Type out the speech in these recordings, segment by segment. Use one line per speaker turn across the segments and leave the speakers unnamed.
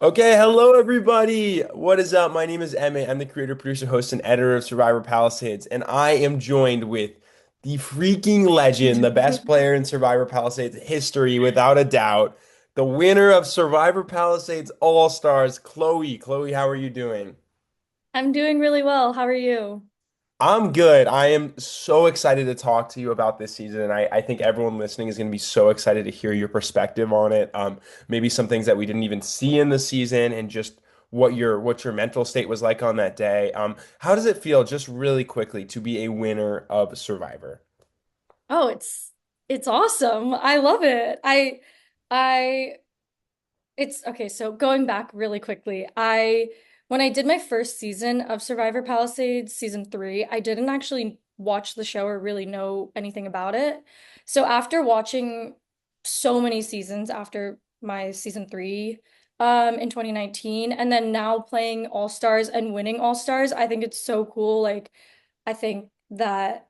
Okay, hello everybody. What is up? My name is Emma. I'm the creator, producer, host, and editor of Survivor Palisades, and I am joined with the freaking legend, the best player in Survivor Palisades history, without a doubt, the winner of Survivor Palisades All-Stars, Chloe. Chloe, how are you doing?
I'm doing really well. How are you?
I'm good. I am so excited to talk to you about this season, and I think everyone listening is going to be so excited to hear your perspective on it. Maybe some things that we didn't even see in the season, and just what your mental state was like on that day. How does it feel, just really quickly, to be a winner of Survivor?
Oh, it's awesome. I love it. I it's okay, so going back really quickly, I when I did my first season of Survivor Palisades, season 3, I didn't actually watch the show or really know anything about it. So after watching so many seasons after my season 3 in 2019 and then now playing All Stars and winning All Stars, I think it's so cool. Like I think that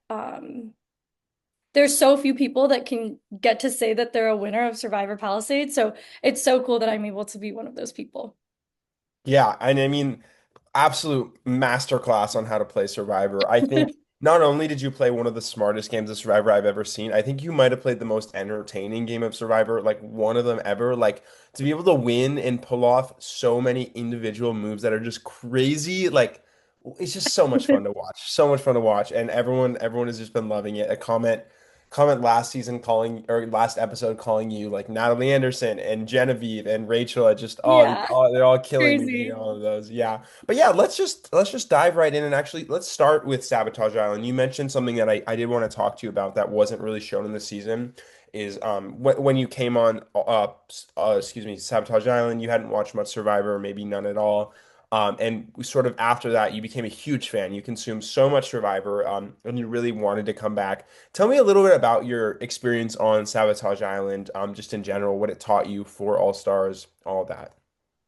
there's so few people that can get to say that they're a winner of Survivor Palisades. So it's so cool that I'm able to be one of those people.
Yeah, and I mean, absolute masterclass on how to play Survivor. I think not only did you play one of the smartest games of Survivor I've ever seen, I think you might have played the most entertaining game of Survivor, like one of them ever. Like to be able to win and pull off so many individual moves that are just crazy, like it's just so much fun to watch. So much fun to watch, and everyone has just been loving it. A comment last season calling or last episode calling you like Natalie Anderson and Genevieve and Rachel. I just
Yeah,
they're all killing me reading
crazy.
all of those. Yeah, but yeah, let's just dive right in and actually let's start with Sabotage Island. You mentioned something that I did want to talk to you about that wasn't really shown in the season. Is when you came on excuse me, Sabotage Island, you hadn't watched much Survivor, or maybe none at all. And sort of after that, you became a huge fan. You consumed so much Survivor, and you really wanted to come back. Tell me a little bit about your experience on Sabotage Island, just in general, what it taught you for All Stars, all of that.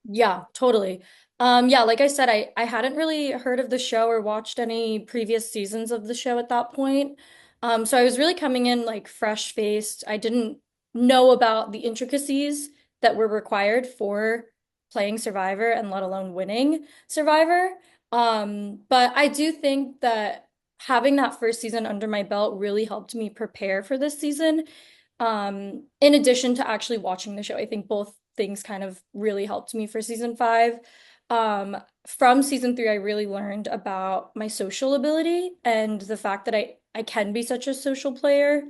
Yeah, totally. Yeah, like I said, I hadn't really heard of the show or watched any previous seasons of the show at that point. So I was really coming in like fresh-faced. I didn't know about the intricacies that were required for playing Survivor and let alone winning Survivor. But I do think that having that first season under my belt really helped me prepare for this season. In addition to actually watching the show, I think both things kind of really helped me for season 5. From season 3, I really learned about my social ability and the fact that I can be such a social player,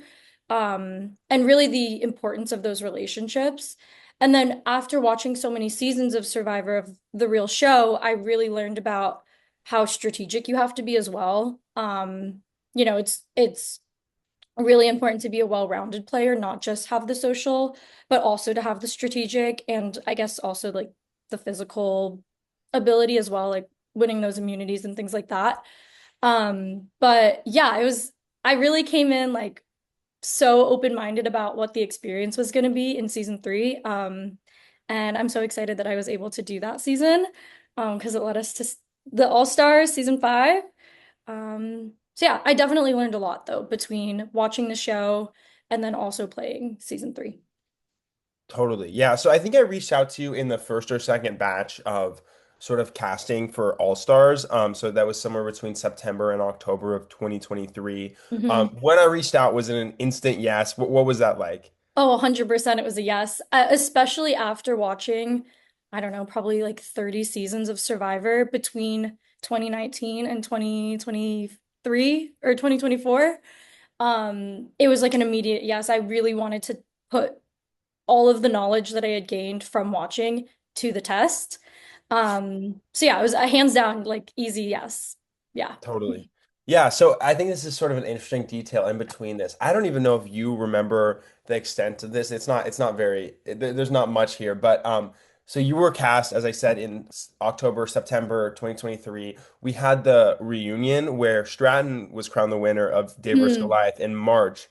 and really the importance of those relationships. And then after watching so many seasons of Survivor of the real show, I really learned about how strategic you have to be as well. It's really important to be a well-rounded player, not just have the social, but also to have the strategic and I guess also like the physical ability as well, like winning those immunities and things like that. But yeah, I really came in like so open-minded about what the experience was going to be in season 3. And I'm so excited that I was able to do that season, because it led us to the All-Stars season 5. So yeah, I definitely learned a lot though between watching the show and then also playing season 3.
Totally. Yeah. So I think I reached out to you in the first or second batch of sort of casting for All Stars. So that was somewhere between September and October of 2023.
Hmm.
When I reached out, was it an instant yes? What was that like?
Oh, 100% it was a yes. Especially after watching, I don't know, probably like 30 seasons of Survivor between 2019 and 2023 or 2024. It was like an immediate yes. I really wanted to put all of the knowledge that I had gained from watching to the test. So yeah, it was a hands down like easy yes. Yeah.
Totally. Yeah, so I think this is sort of an interesting detail in between this. I don't even know if you remember the extent of this. It's not very there's not much here, but so you were cast as I said in October, September 2023. We had the reunion where Stratton was crowned the winner of Dave vs
Mm-hmm.
Goliath in March.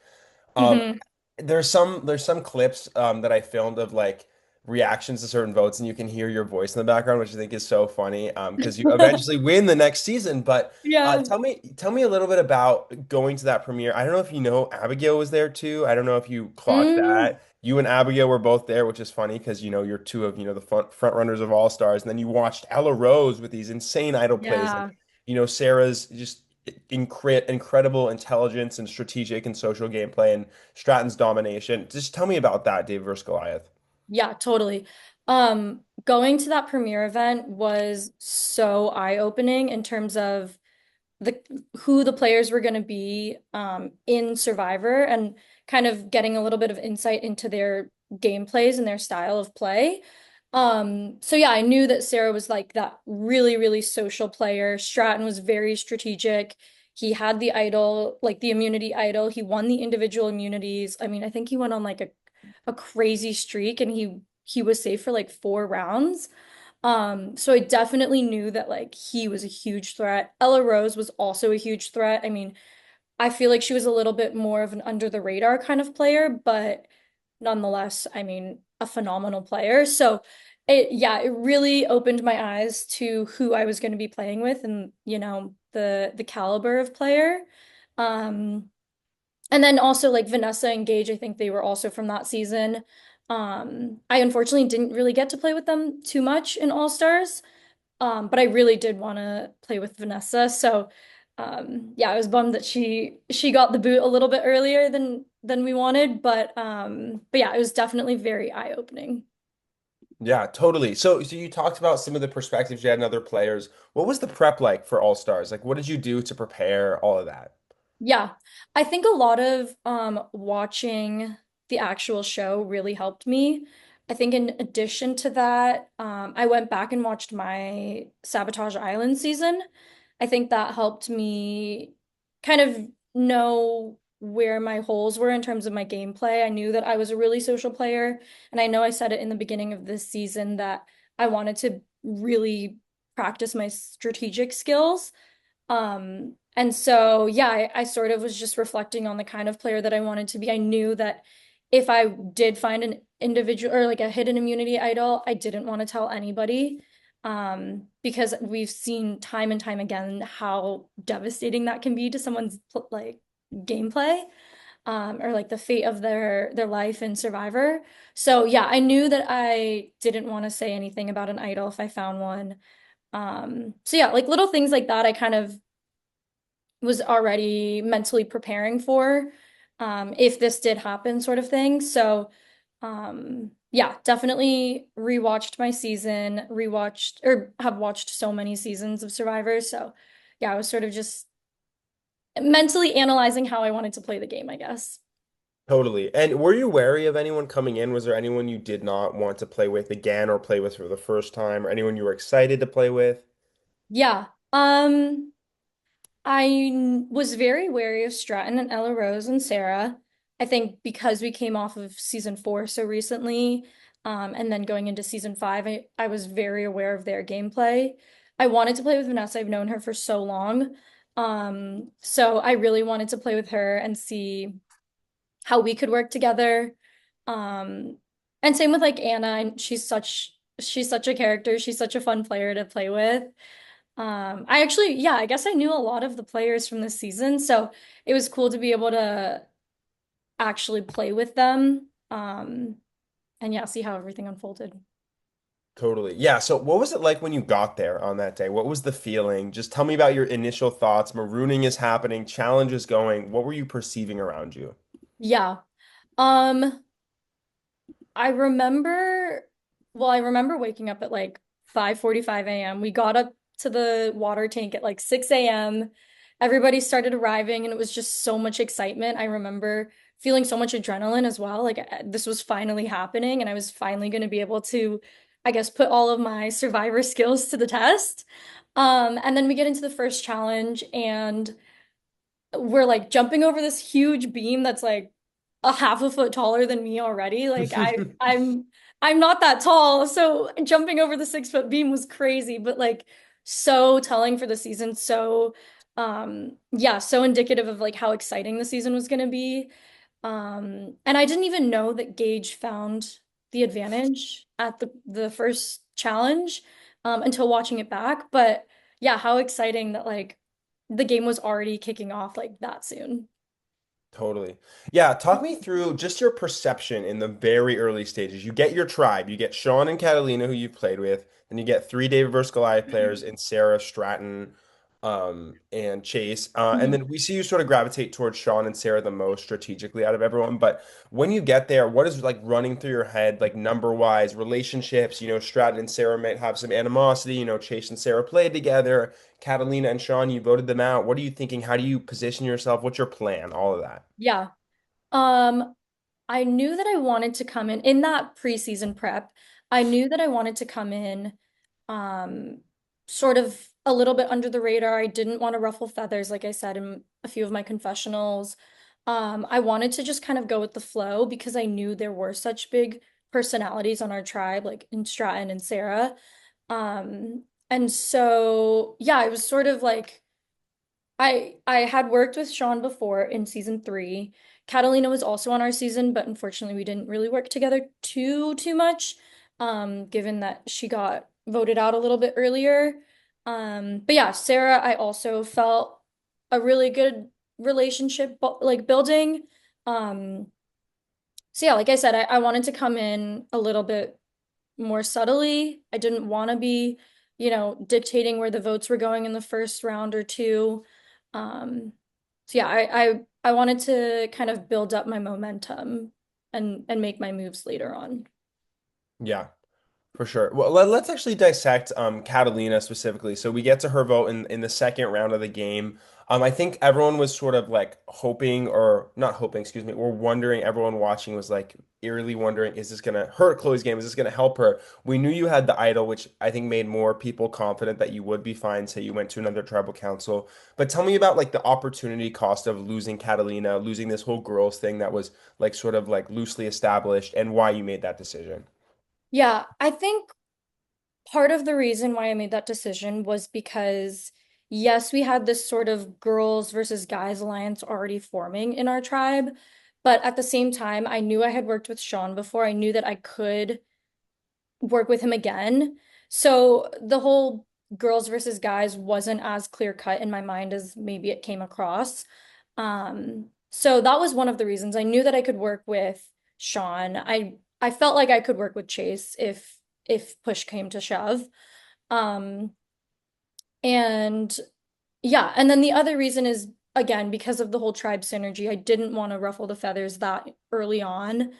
Um,
Mm-hmm.
there's some clips that I filmed of like reactions to certain votes, and you can hear your voice in the background, which I think is so funny because you eventually win the next season. But
Yeah.
tell me a little bit about going to that premiere. I don't know if you know Abigail was there too. I don't know if you clocked
Mm,
that. You and Abigail were both there, which is funny because you're two of the front runners of All Stars, and then you watched Ella Rose with these insane idol plays, and
Yeah.
Sarah's just incredible intelligence and strategic and social gameplay, and Stratton's domination. Just tell me about that, Dave versus Goliath.
Yeah, totally. Going to that premiere event was so eye-opening in terms of the who the players were going to be in Survivor and kind of getting a little bit of insight into their gameplays and their style of play. So yeah, I knew that Sarah was like that really, really social player. Stratton was very strategic. He had the idol, like the immunity idol. He won the individual immunities. I mean, I think he went on like a crazy streak and he was safe for like 4 rounds. So I definitely knew that like he was a huge threat. Ella Rose was also a huge threat. I mean, I feel like she was a little bit more of an under the radar kind of player, but nonetheless, I mean, a phenomenal player. So yeah, it really opened my eyes to who I was going to be playing with and, the caliber of player. Um, and then also like Vanessa and Gage, I think they were also from that season. I unfortunately didn't really get to play with them too much in All Stars. But I really did want to play with Vanessa. So yeah, I was bummed that she got the boot a little bit earlier than we wanted, but yeah, it was definitely very eye-opening.
Yeah, totally. So you talked about some of the perspectives you had in other players. What was the prep like for All Stars? Like, what did you do to prepare all of that?
Yeah, I think a lot of watching the actual show really helped me. I think in addition to that, I went back and watched my Sabotage Island season. I think that helped me kind of know where my holes were in terms of my gameplay. I knew that I was a really social player, and I know I said it in the beginning of this season that I wanted to really practice my strategic skills. And so, yeah, I sort of was just reflecting on the kind of player that I wanted to be. I knew that if I did find an individual or like a hidden immunity idol, I didn't want to tell anybody. Because we've seen time and time again how devastating that can be to someone's like gameplay, or like the fate of their life in Survivor. So yeah, I knew that I didn't want to say anything about an idol if I found one. So yeah, like little things like that, I kind of was already mentally preparing for if this did happen, sort of thing. So, yeah, definitely rewatched my season, rewatched or have watched so many seasons of Survivor. So, yeah, I was sort of just mentally analyzing how I wanted to play the game, I guess.
Totally. And were you wary of anyone coming in? Was there anyone you did not want to play with again or play with for the first time, or anyone you were excited to play with?
Yeah. Was very wary of Stratton and Ella Rose and Sarah. I think because we came off of season 4 so recently, and then going into season 5, I was very aware of their gameplay. I wanted to play with Vanessa. I've known her for so long. So I really wanted to play with her and see how we could work together. Um, and same with like Anna, and she's such a character. She's such a fun player to play with. I actually, yeah, I guess I knew a lot of the players from this season, so it was cool to be able to actually play with them. And yeah, see how everything unfolded.
Totally. Yeah. So what was it like when you got there on that day? What was the feeling? Just tell me about your initial thoughts. Marooning is happening, challenge is going. What were you perceiving around you?
Yeah. Um, I remember, I remember waking up at like 5:45 a.m. We got up to the water tank at like 6 a.m. Everybody started arriving and it was just so much excitement. I remember feeling so much adrenaline as well. Like this was finally happening and I was finally going to be able to, I guess, put all of my survivor skills to the test. And then we get into the first challenge and we're like jumping over this huge beam that's like a half a foot taller than me already. Like I'm not that tall, so jumping over the 6 foot beam was crazy, but like so telling for the season. So yeah, so indicative of like how exciting the season was gonna be. And I didn't even know that Gage found the advantage at the first challenge until watching it back. But yeah, how exciting that like the game was already kicking off like that soon.
Totally. Yeah, talk me through just your perception in the very early stages. You get your tribe, you get Sean and Catalina, who you've played with, and you get three David versus Goliath players in Sarah, Stratton, and Chase. And
Mhm.
then we see you sort of gravitate towards Sean and Sarah the most strategically out of everyone. But when you get there, what is like running through your head, like number wise, relationships? Stratton and Sarah might have some animosity. Chase and Sarah played together. Catalina and Sean, you voted them out. What are you thinking? How do you position yourself? What's your plan? All of that.
Yeah. Um, I knew that I wanted to come in that preseason prep. I knew that I wanted to come in um sort of a little bit under the radar. I didn't want to ruffle feathers, like I said in a few of my confessionals. I wanted to just kind of go with the flow because I knew there were such big personalities on our tribe, like in Stratton and Sarah. And so yeah, I was sort of like I had worked with Sean before in season 3. Catalina was also on our season, but unfortunately we didn't really work together too much, given that she got voted out a little bit earlier. But yeah, Sarah, I also felt a really good relationship like building. Um, so yeah, like I said, I wanted to come in a little bit more subtly. I didn't want to be, dictating where the votes were going in the first round or two. Um, so yeah, I wanted to kind of build up my momentum and make my moves later on.
Yeah. For sure. Well, let's actually dissect Catalina specifically. So we get to her vote in the second round of the game. I think everyone was sort of like hoping, or not hoping, excuse me, or wondering, everyone watching was like eerily wondering, is this gonna hurt Chloe's game? Is this gonna help her? We knew you had the idol, which I think made more people confident that you would be fine, say you went to another tribal council. But tell me about like the opportunity cost of losing Catalina, losing this whole girls thing that was like sort of like loosely established, and why you made that decision.
Yeah, I think part of the reason why I made that decision was because, yes, we had this sort of girls versus guys alliance already forming in our tribe. But at the same time, I knew I had worked with Sean before. I knew that I could work with him again. So the whole girls versus guys wasn't as clear cut in my mind as maybe it came across. So that was one of the reasons. I knew that I could work with Sean. I felt like I could work with Chase if push came to shove. Um, and yeah, and then the other reason is again because of the whole tribe synergy. I didn't want to ruffle the feathers that early on.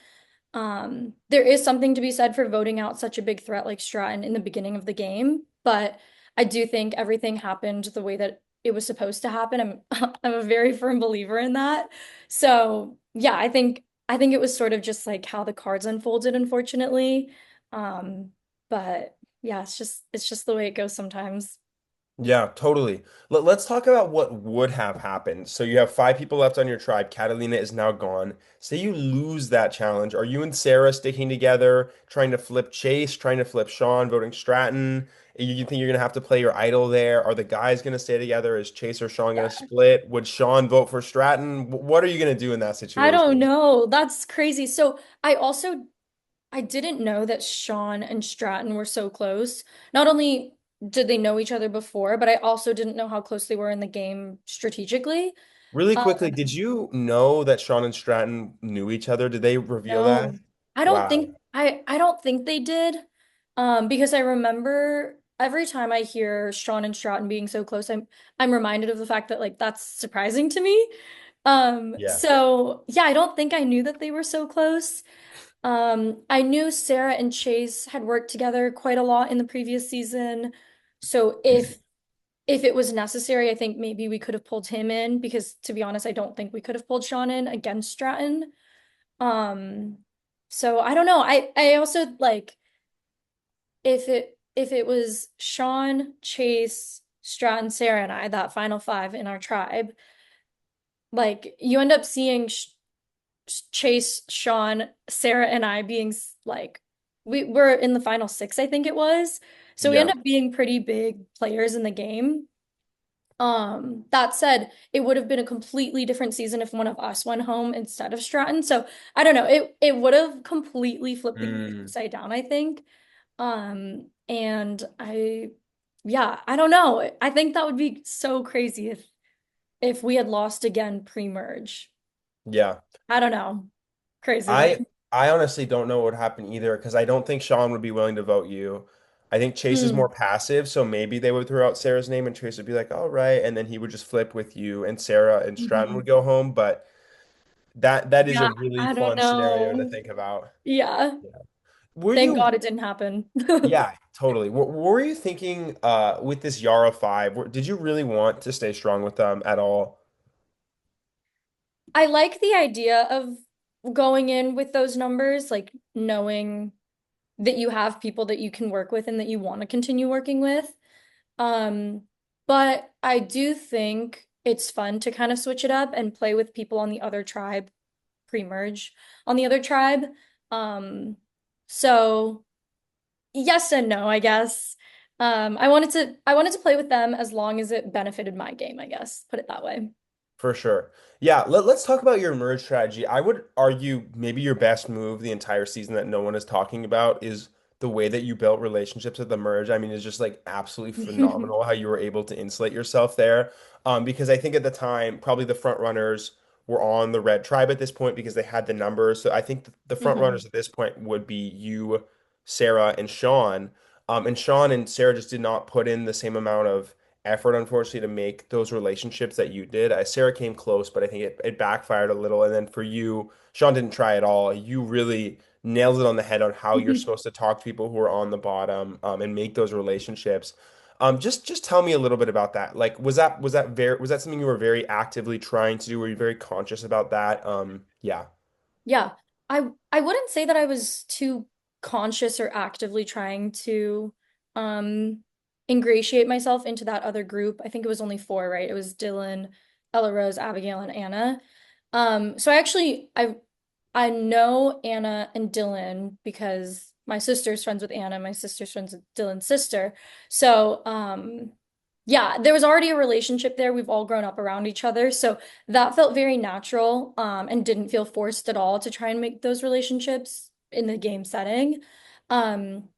There is something to be said for voting out such a big threat like Stratton in the beginning of the game, but I do think everything happened the way that it was supposed to happen. I'm a very firm believer in that. So yeah, I think it was sort of just like how the cards unfolded, unfortunately. Um, but yeah, it's just the way it goes sometimes.
Yeah, totally. Let's talk about what would have happened. So you have five people left on your tribe. Catalina is now gone. Say you lose that challenge. Are you and Sarah sticking together, trying to flip Chase, trying to flip Sean, voting Stratton? You think you're gonna have to play your idol there? Are the guys gonna stay together? Is Chase or Sean gonna split? Would Sean vote for Stratton? What are you gonna do in that
I don't
situation?
know. That's crazy. So I didn't know that Sean and Stratton were so close. Not only did they know each other before, but I also didn't know how close they were in the game strategically.
Really
Um,
quickly, did you know that Sean and Stratton knew each other? Did they reveal that?
no.
Wow.
I don't think they did. Because I remember every time I hear Sean and Stratton being so close, I'm reminded of the fact that like that's surprising to me.
Yeah.
So yeah, I don't think I knew that they were so close. I knew Sarah and Chase had worked together quite a lot in the previous season. So if it was necessary, I think maybe we could have pulled him in because to be honest, I don't think we could have pulled Sean in against Stratton. Um, so I don't know. I also like if it was Sean, Chase, Stratton, Sarah, and I, that final five in our tribe, like you end up seeing Chase, Sean, Sarah, and I being like we were in the final six, I think it was. So we end
Yeah.
up being pretty big players in the game. That said, it would have been a completely different season if one of us went home instead of Stratton. So I don't know. It would have completely flipped the game
Mm.
upside down, I think. And yeah, I don't know. I think that would be so crazy if we had lost again pre-merge.
Yeah.
I don't know. Crazy.
I I honestly don't know what would happen either because I don't think Sean would be willing to vote you. I think Chase is more
Hmm.
passive, so maybe they would throw out Sarah's name and Chase would be like, "All right," and then he would just flip with you and Sarah and Stratton would
Mhm.
go home. But that is a
Yeah,
really
I don't
fun scenario to
know.
think about.
Yeah.
Yeah. Were
Thank
you?
God it didn't happen.
Yeah, totally. What were you thinking with this Yara 5? Did you really want to stay strong with them at all?
I like the idea of going in with those numbers, like knowing that you have people that you can work with and that you want to continue working with. Um, but I do think it's fun to kind of switch it up and play with people on the other tribe, pre-merge on the other tribe. Um, so yes and no, I guess. I wanted to play with them as long as it benefited my game, I guess. Put it that way.
For sure. Yeah, let's talk about your merge strategy. I would argue maybe your best move the entire season that no one is talking about is the way that you built relationships at the merge. I mean, it's just like absolutely phenomenal how you were able to insulate yourself there. Because I think at the time, probably the front runners were on the red tribe at this point because they had the numbers. So I think the front runners
Mhm.
at this point would be you, Sarah, and Sean. And Sean and Sarah just did not put in the same amount of effort, unfortunately, to make those relationships that you did. Sarah came close, but I think it backfired a little. And then for you, Sean didn't try at all. You really nailed it on the head on how you're supposed to talk to people who are on the bottom and make those relationships. Just tell me a little bit about that. Like, was that something you were very actively trying to do? Were you very conscious about that? Yeah,
Yeah. I wouldn't say that I was too conscious or actively trying to um ingratiate myself into that other group. I think it was only four, right? It was Dylan, Ella Rose, Abigail, and Anna. So I know Anna and Dylan because my sister's friends with Anna, my sister's friends with Dylan's sister. So, yeah, there was already a relationship there. We've all grown up around each other. So that felt very natural, and didn't feel forced at all to try and make those relationships in the game setting. Um,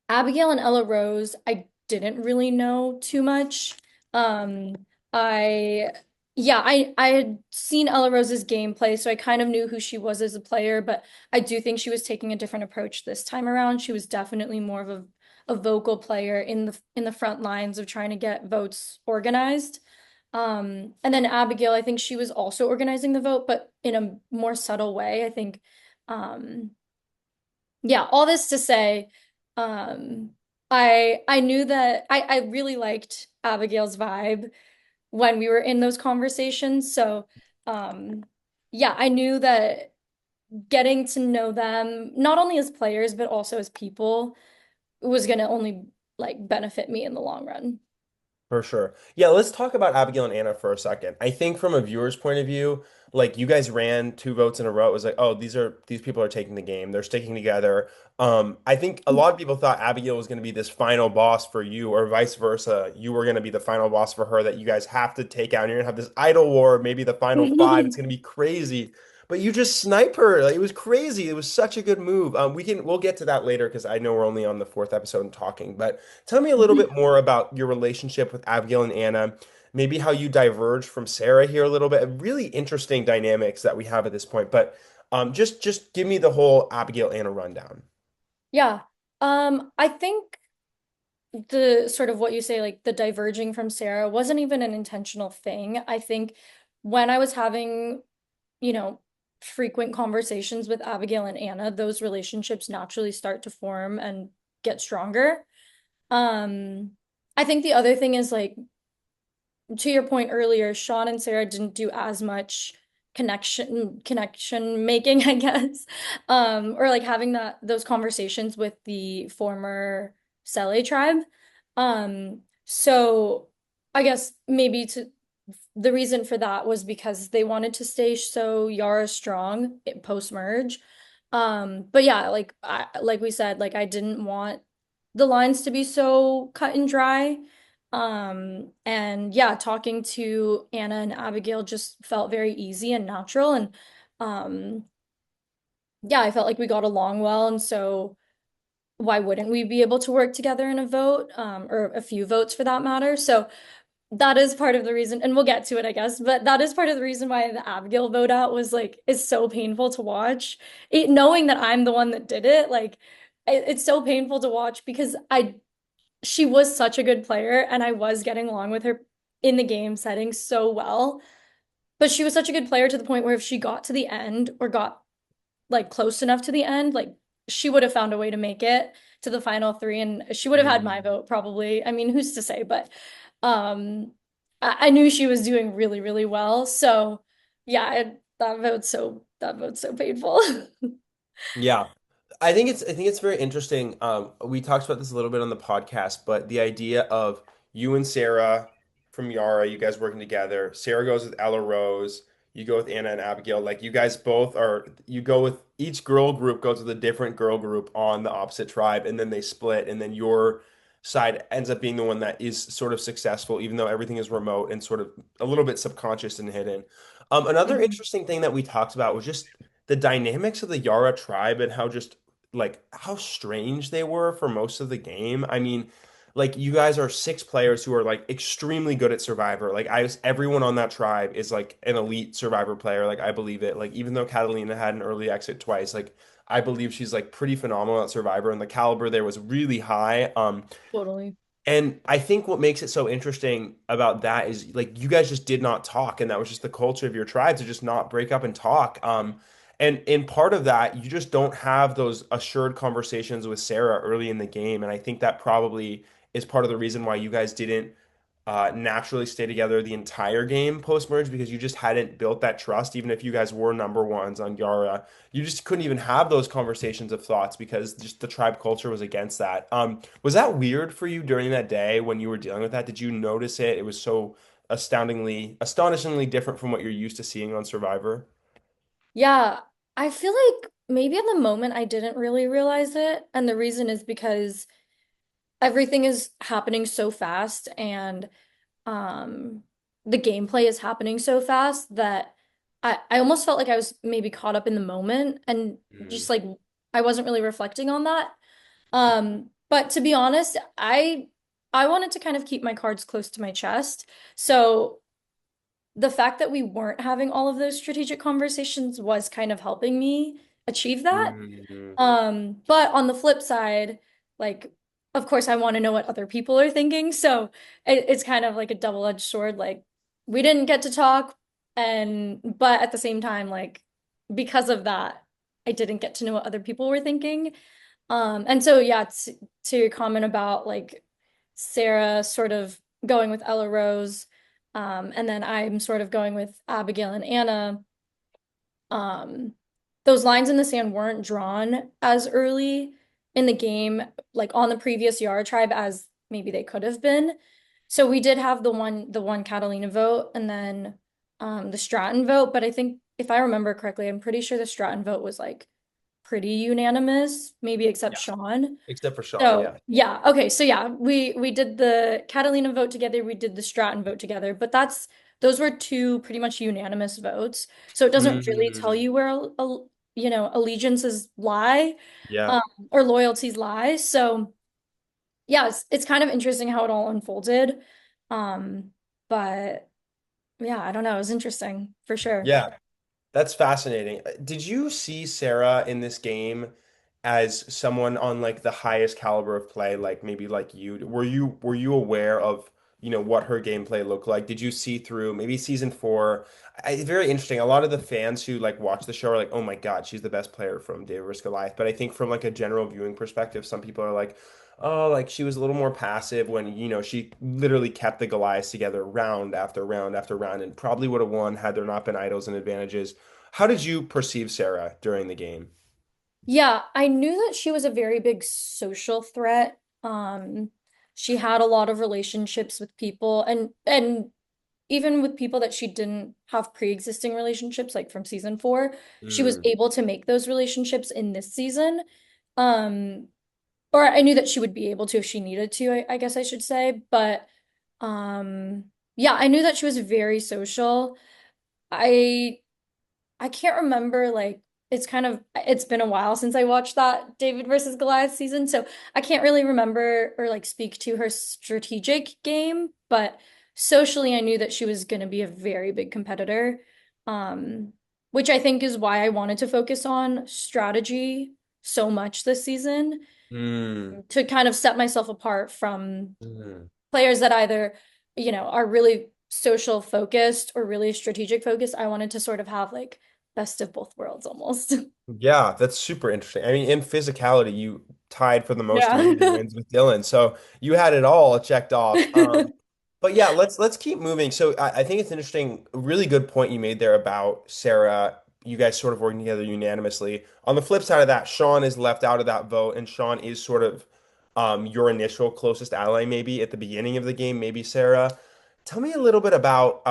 Abigail and Ella Rose, I didn't really know too much. Um, I yeah, I had seen Ella Rose's gameplay, so I kind of knew who she was as a player, but I do think she was taking a different approach this time around. She was definitely more of a vocal player in the front lines of trying to get votes organized. And then Abigail, I think she was also organizing the vote, but in a more subtle way. I think um yeah, all this to say, um, I knew that I really liked Abigail's vibe when we were in those conversations. So, um, yeah, I knew that getting to know them, not only as players, but also as people, was gonna only like benefit me in the long run.
for sure. Yeah, let's talk about Abigail and Anna for a second. I think from a viewer's point of view, like you guys ran two votes in a row. It was like, oh, these people are taking the game. They're sticking together. I think a lot of people thought Abigail was going to be this final boss for you, or vice versa. You were going to be the final boss for her that you guys have to take out. And you're gonna have this idol war, maybe the final five. It's going to be crazy. But you just snipe her. Like, it was crazy. It was such a good move. We'll get to that later because I know we're only on the fourth episode and talking. But tell me a little bit more about your relationship with Abigail and Anna, maybe how you diverge from Sarah here a little bit. Really interesting dynamics that we have at this point. But just give me the whole Abigail Anna rundown.
Yeah. I think the sort of what you say, like the diverging from Sarah, wasn't even an intentional thing. I think when I was having, you know, frequent conversations with Abigail and Anna, those relationships naturally start to form and get stronger. Um, I think the other thing is like to your point earlier, Sean and Sarah didn't do as much connection making, I guess. Or like having those conversations with the former Sele tribe. So I guess maybe to the reason for that was because they wanted to stay so Yara strong post merge. But yeah, like we said, like I didn't want the lines to be so cut and dry. And yeah, talking to Anna and Abigail just felt very easy and natural. And um, yeah, I felt like we got along well. And so why wouldn't we be able to work together in a vote, or a few votes for that matter? So that is part of the reason, and we'll get to it, I guess, but that is part of the reason why the Abigail vote out was like is so painful to watch. Knowing that I'm the one that did it, like it's so painful to watch because I she was such a good player and I was getting along with her in the game setting so well. But she was such a good player to the point where if she got to the end or got like close enough to the end, like she would have found a way to make it to the final three and she would have had my
Mm.
vote probably. I mean, who's to say? But um I knew she was doing really, really well. So yeah, that vote's so painful.
Yeah. I think it's very interesting. We talked about this a little bit on the podcast, but the idea of you and Sarah from Yara, you guys working together. Sarah goes with Ella Rose, you go with Anna and Abigail. Like you guys both are, you go with each girl group goes with a different girl group on the opposite tribe, and then they split, and then your side ends up being the one that is sort of successful, even though everything is remote and sort of a little bit subconscious and hidden. Another
Mhm.
interesting thing that we talked about was just the dynamics of the Yara tribe and how just like how strange they were for most of the game. I mean, like you guys are six players who are like extremely good at Survivor. Like everyone on that tribe is like an elite Survivor player. Like I believe it. Like even though Catalina had an early exit twice, like I believe she's like pretty phenomenal at Survivor, and the caliber there was really high.
Totally.
And I think what makes it so interesting about that is like you guys just did not talk, and that was just the culture of your tribe to just not break up and talk. And in part of that, you just don't have those assured conversations with Sarah early in the game, and I think that probably is part of the reason why you guys didn't naturally stay together the entire game post merge because you just hadn't built that trust. Even if you guys were number ones on Yara, you just couldn't even have those conversations of thoughts because just the tribe culture was against that. Was that weird for you during that day when you were dealing with that? Did you notice it? It was so astonishingly different from what you're used to seeing on Survivor.
Yeah, I feel like maybe in the moment I didn't really realize it. And the reason is because everything is happening so fast and um the gameplay is happening so fast that I almost felt like I was maybe caught up in the moment and just
Mm.
like I wasn't really reflecting on that. But to be honest, I wanted to kind of keep my cards close to my chest. So the fact that we weren't having all of those strategic conversations was kind of helping me achieve that.
Mm.
But on the flip side, like, of course, I want to know what other people are thinking. So it's kind of like a double-edged sword. Like, we didn't get to talk, but at the same time, like, because of that, I didn't get to know what other people were thinking. And so yeah, to your comment about like Sarah sort of going with Ella Rose, and then I'm sort of going with Abigail and Anna. Um, those lines in the sand weren't drawn as early in the game, like on the previous Yara tribe, as maybe they could have been. So we did have the one Catalina vote and then the Stratton vote, but I think if I remember correctly, I'm pretty sure the Stratton vote was like pretty unanimous, maybe except
Yeah,
Sean.
except for Sean,
So
yeah.
yeah, okay, so yeah, we did the Catalina vote together, we did the Stratton vote together, but those were two pretty much unanimous votes. So it doesn't really tell
Mm.
you where you know allegiances lie,
Yeah.
um, or loyalties lie. So yeah, it's kind of interesting how it all unfolded. Um, but yeah, I don't know, it was interesting for sure.
Yeah. That's fascinating. Did you see Sarah in this game as someone on like the highest caliber of play, like maybe like you? Were you aware of, what her gameplay looked like? Did you see through maybe season four? Very interesting. A lot of the fans who like watch the show are like, "Oh my God, she's the best player from David vs. Goliath." But I think from like a general viewing perspective, some people are like, "Oh, like she was a little more passive when, she literally kept the Goliaths together round after round after round and probably would have won had there not been idols and advantages." How did you perceive Sarah during the game?
Yeah, I knew that she was a very big social threat. She had a lot of relationships with people and even with people that she didn't have pre-existing relationships, like from season four, she was
Mm,
able to make those relationships in this season. Um, or I knew that she would be able to if she needed to, I guess I should say. But yeah, I knew that she was very social. I I can't remember like it's been a while since I watched that David versus Goliath season, so I can't really remember or like speak to her strategic game, but socially, I knew that she was going to be a very big competitor, um, which I think is why I wanted to focus on strategy so much this season
Mm.
to kind of set myself apart from
Mm.
players that either, are really social focused or really strategic focused. I wanted to sort of have like best of both worlds almost.
Yeah, that's super interesting. I mean, in physicality, you tied for the most major
Yeah.
wins with Dylan, so you had it all checked off. But yeah, let's keep moving. So I think it's interesting, a really good point you made there about Sarah. You guys sort of working together unanimously. On the flip side of that, Sean is left out of that vote, and Sean is sort of your initial closest ally, maybe at the beginning of the game, maybe Sarah. Tell me a little bit about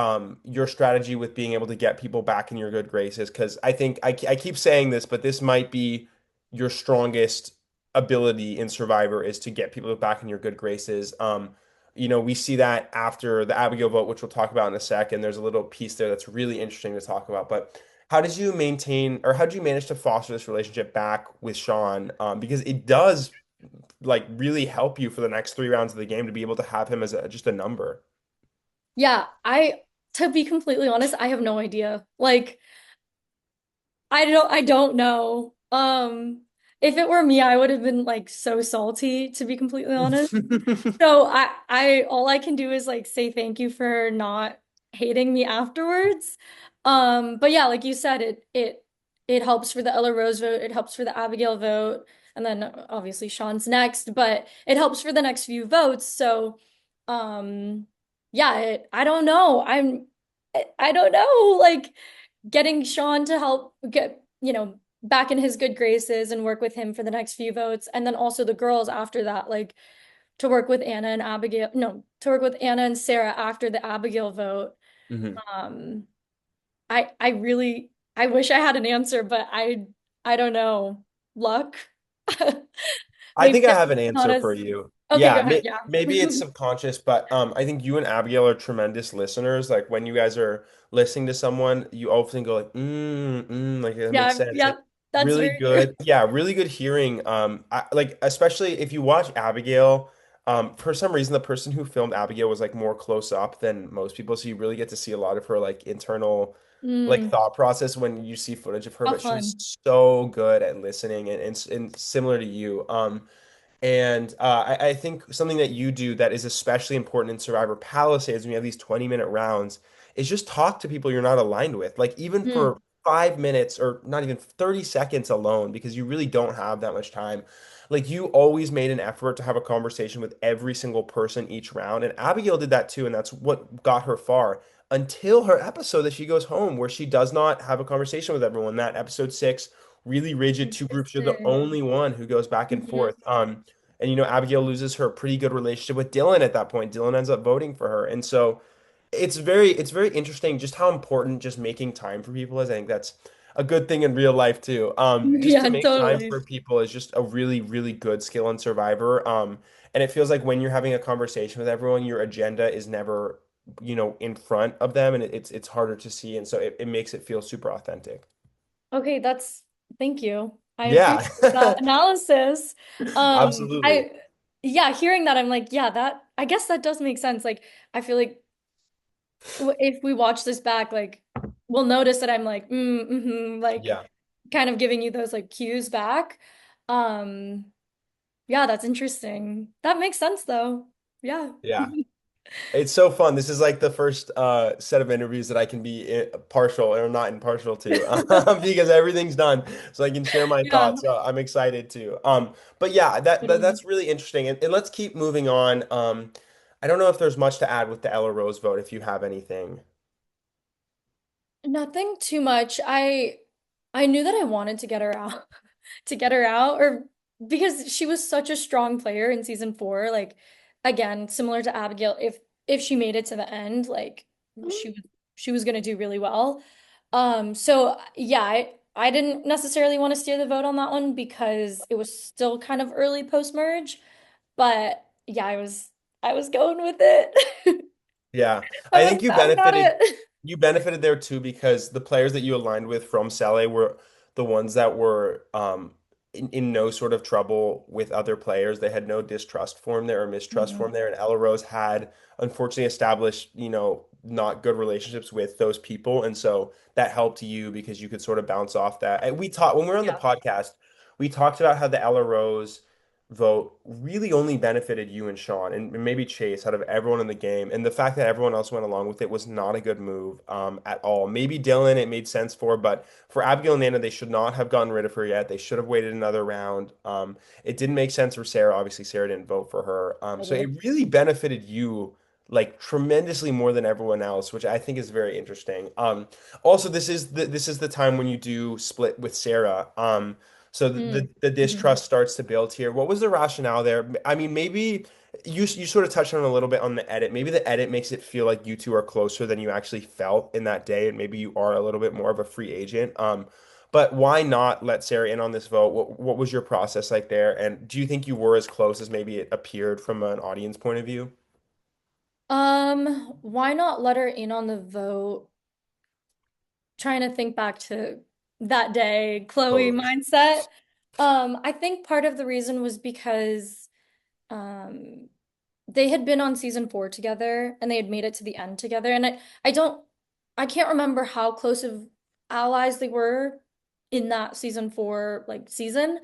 your strategy with being able to get people back in your good graces, because I think I keep saying this, but this might be your strongest ability in Survivor is to get people back in your good graces. We see that after the Abigail vote, which we'll talk about in a second. There's a little piece there that's really interesting to talk about. But how did you maintain, or how did you manage to foster this relationship back with Sean? Because it does like really help you for the next 3 rounds of the game to be able to have him as just a number.
Yeah, to be completely honest, I have no idea. Like, I don't know. If it were me, I would have been like so salty, to be completely honest. So all I can do is like say thank you for not hating me afterwards. But yeah, like you said, it helps for the Ella Rose vote, it helps for the Abigail vote, and then obviously Sean's next, but it helps for the next few votes. So, um, yeah, I don't know. I don't know, like getting Sean to help get, back in his good graces and work with him for the next few votes, and then also the girls after that, like to work with Anna and Abigail, no, to work with Anna and Sarah after the Abigail vote.
Mhm.
Um, I wish I had an answer, but I don't know. Luck.
I
Maybe
think I have
it's
an
not
answer for
as
you.
okay, go
Yeah,
ahead. Yeah.
maybe it's subconscious, but I think you and Abigail are tremendous listeners. Like when you guys are listening to someone, you often go like, like that makes
Yeah,
sense.
yeah,
Like
that's
really
very true.
good. Yeah, really good hearing. Like especially if you watch Abigail, for some reason the person who filmed Abigail was like more close up than most people, so you really get to see a lot of her like internal like
Mm,
thought process when you see footage of her,
how
but she's
fun.
so good at listening and similar to you. And I think something that you do that is especially important in Survivor Palisades when you have these 20-minute rounds is just talk to people you're not aligned with. Like even for
Mm,
5 minutes or not even 30 seconds alone, because you really don't have that much time. Like you always made an effort to have a conversation with every single person each round. And Abigail did that too, and that's what got her far until her episode that she goes home, where she does not have a conversation with everyone. That episode 6, really rigid two groups. You're the
interesting.
only one who goes back and
Mhm.
forth. And Abigail loses her pretty good relationship with Dylan at that point. Dylan ends up voting for her. And so it's very interesting just how important just making time for people is. I think that's a good thing in real life too. Just to
Yeah,
make time
totally.
for people is just a really, really good skill in Survivor. And it feels like when you're having a conversation with everyone, your agenda is never, in front of them, and it's harder to see. And so it makes it feel super authentic.
Okay, thank you. I
Yeah.
appreciate that analysis.
Absolutely.
Yeah, hearing that, I'm like, yeah, I guess that does make sense. Like, I feel like if we watch this back, like, we'll notice that I'm like, like,
Yeah.
kind of giving you those like cues back. Um, yeah, that's interesting. That makes sense though. Yeah.
Yeah. It's so fun. This is like the first set of interviews that I can be partial or not impartial to because everything's done, so I can share my
Yeah,
thoughts. So I'm excited to. But yeah,
totally.
that's really interesting. And let's keep moving on. I don't know if there's much to add with the Ella Rose vote. If you have anything.
Nothing too much. I knew that I wanted to get her out, to get her out, or because she was such a strong player in season 4. Like again, similar to Abigail, if she made it to the end, like she was gonna do really well. So yeah, I didn't necessarily want to steer the vote on that one because it was still kind of early post-merge, but yeah, I was going with it.
Yeah,
I
I
was
think you
mad about
benefited.
it.
You benefited there too because the players that you aligned with from Sele were the ones that were in no sort of trouble with other players. They had no distrust form there or mistrust
Mhm.
form there. And EllaRose had unfortunately established, not good relationships with those people. And so that helped you because you could sort of bounce off that. And we talked when we were on the
Yeah.
podcast, we talked about how the EllaRose vote really only benefited you and Sean and maybe Chase out of everyone in the game. And the fact that everyone else went along with it was not a good move at all. Maybe Dylan, it made sense for, but for Abigail and Nana, they should not have gotten rid of her yet. They should have waited another round. It didn't make sense for Sarah. Obviously, Sarah didn't vote for her. So it
Totally.
really benefited you like tremendously more than everyone else, which I think is very interesting. Also, this is the time when you do split with Sarah. So the,
Mm.
the
Mhm.
distrust starts to build here. What was the rationale there? I mean, maybe you sort of touched on it a little bit on the edit. Maybe the edit makes it feel like you two are closer than you actually felt in that day, and maybe you are a little bit more of a free agent. But why not let Sarah in on this vote? What was your process like there? And do you think you were as close as maybe it appeared from an audience point of view?
Why not let her in on the vote? Trying to think back to that day, Chloe
Totally.
mindset. I think part of the reason was because um they had been on season 4 together and they had made it to the end together. And I can't remember how close of allies they were in that season 4 like season.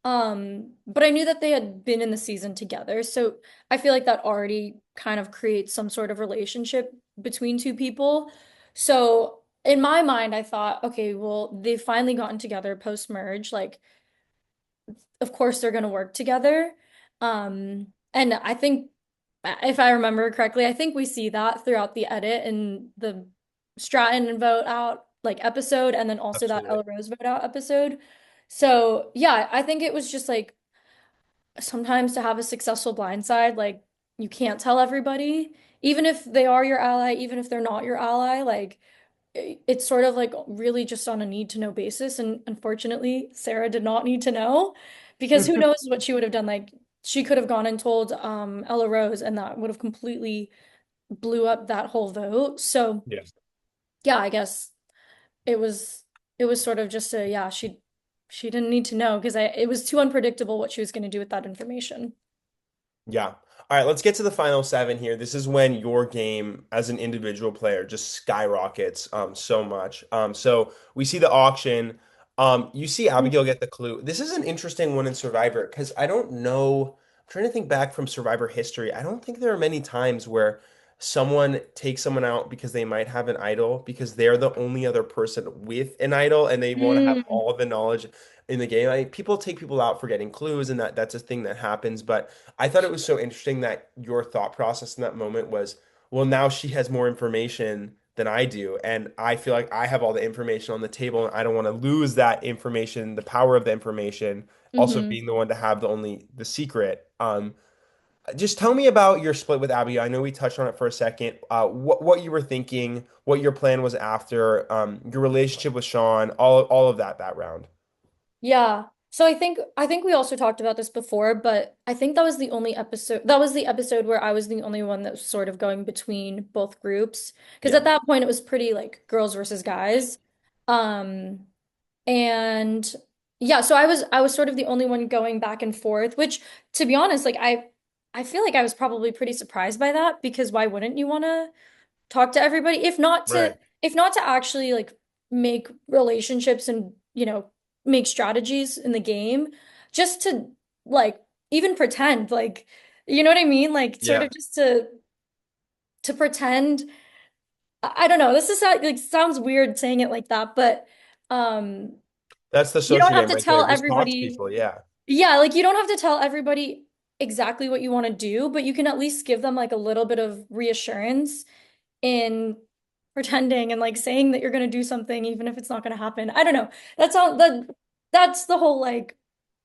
But I knew that they had been in the season together. So I feel like that already kind of creates some sort of relationship between two people. So in my mind, I thought, okay, well, they've finally gotten together post-merge. Like, of course they're going to work together. And I think, if I remember correctly, I think we see that throughout the edit and the Stratton and vote out like episode, and then also that
Absolutely.
Ella Rose vote out episode. So yeah, I think it was just like sometimes to have a successful blindside, like you can't tell everybody, even if they are your ally, even if they're not your ally, like it's sort of like really just on a need to know basis. And unfortunately, Sarah did not need to know because who knows what she would have done. Like she could have gone and told Ella Rose and that would have completely blew up that whole vote. So
Yes.
yeah, I guess it was it was sort of just a yeah, she didn't need to know because I it was too unpredictable what she was going to do with that information.
Yeah. All right, let's get to the final seven here. This is when your game as an individual player just skyrockets so much. So we see the auction. You see Abigail get the clue. This is an interesting one in Survivor because I don't know. I'm trying to think back from Survivor history. I don't think there are many times where someone takes someone out because they might have an idol because they're the only other person with an idol and they want to have
Mm.
all of the knowledge in the game. People take people out for getting clues and that's a thing that happens, but I thought it was so interesting that your thought process in that moment was, well, now she has more information than I do. And I feel like I have all the information on the table and I don't want to lose that information, the power of the information, also
Hmm.
being the one to have the secret. Just tell me about your split with Abby. I know we touched on it for a second. What you were thinking, what your plan was after, your relationship with Sean, all of that round.
Yeah. So I think we also talked about this before, but I think that was the only episode that was the episode where I was the only one that was sort of going between both groups. Because
Yeah.
at that point it was pretty like girls versus guys. Um and yeah, so I was sort of the only one going back and forth, which to be honest, like I feel like I was probably pretty surprised by that because why wouldn't you want to talk to everybody
Right.
if not to actually like make relationships and make strategies in the game just to like even pretend like you know what I mean like sort
Yeah.
of just to pretend I don't know this is like sounds weird saying it like that but um
That's the
you don't
social
have
game
to
right there.
tell
Just talk to
everybody
people. Yeah.
yeah, like you don't have to tell everybody exactly what you want to do, but you can at least give them like a little bit of reassurance in pretending and like saying that you're going to do something even if it's not going to happen. I don't know. That's the whole like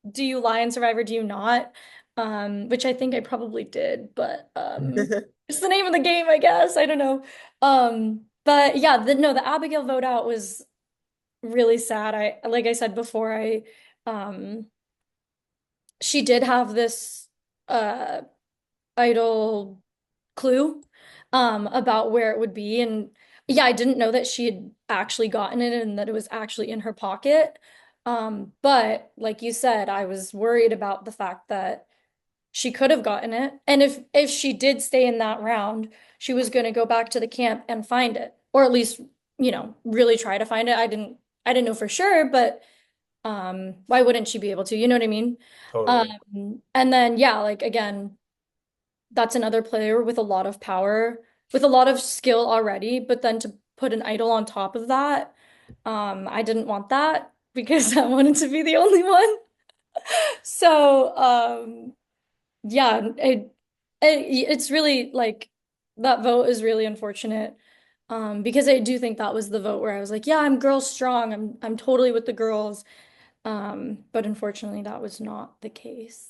do you lie in Survivor, do you not? Which I think I probably did, but it's the name of the game, I guess. I don't know. But yeah, the Abigail vote out was really sad. I like I said before, I um she did have this uh idol clue about where it would be and yeah, I didn't know that she had actually gotten it and that it was actually in her pocket. But like you said, I was worried about the fact that she could have gotten it. And if she did stay in that round, she was going to go back to the camp and find it, or at least, really try to find it. I didn't know for sure, but why wouldn't she be able to? You know what I mean?
Totally.
And then yeah, like again, that's another player with a lot of power, with a lot of skill already, but then to put an idol on top of that, I didn't want that because I wanted to be the only one. So, yeah, it's really like that vote is really unfortunate. Because I do think that was the vote where I was like, yeah, I'm girl strong. I'm totally with the girls. But unfortunately that was not the case.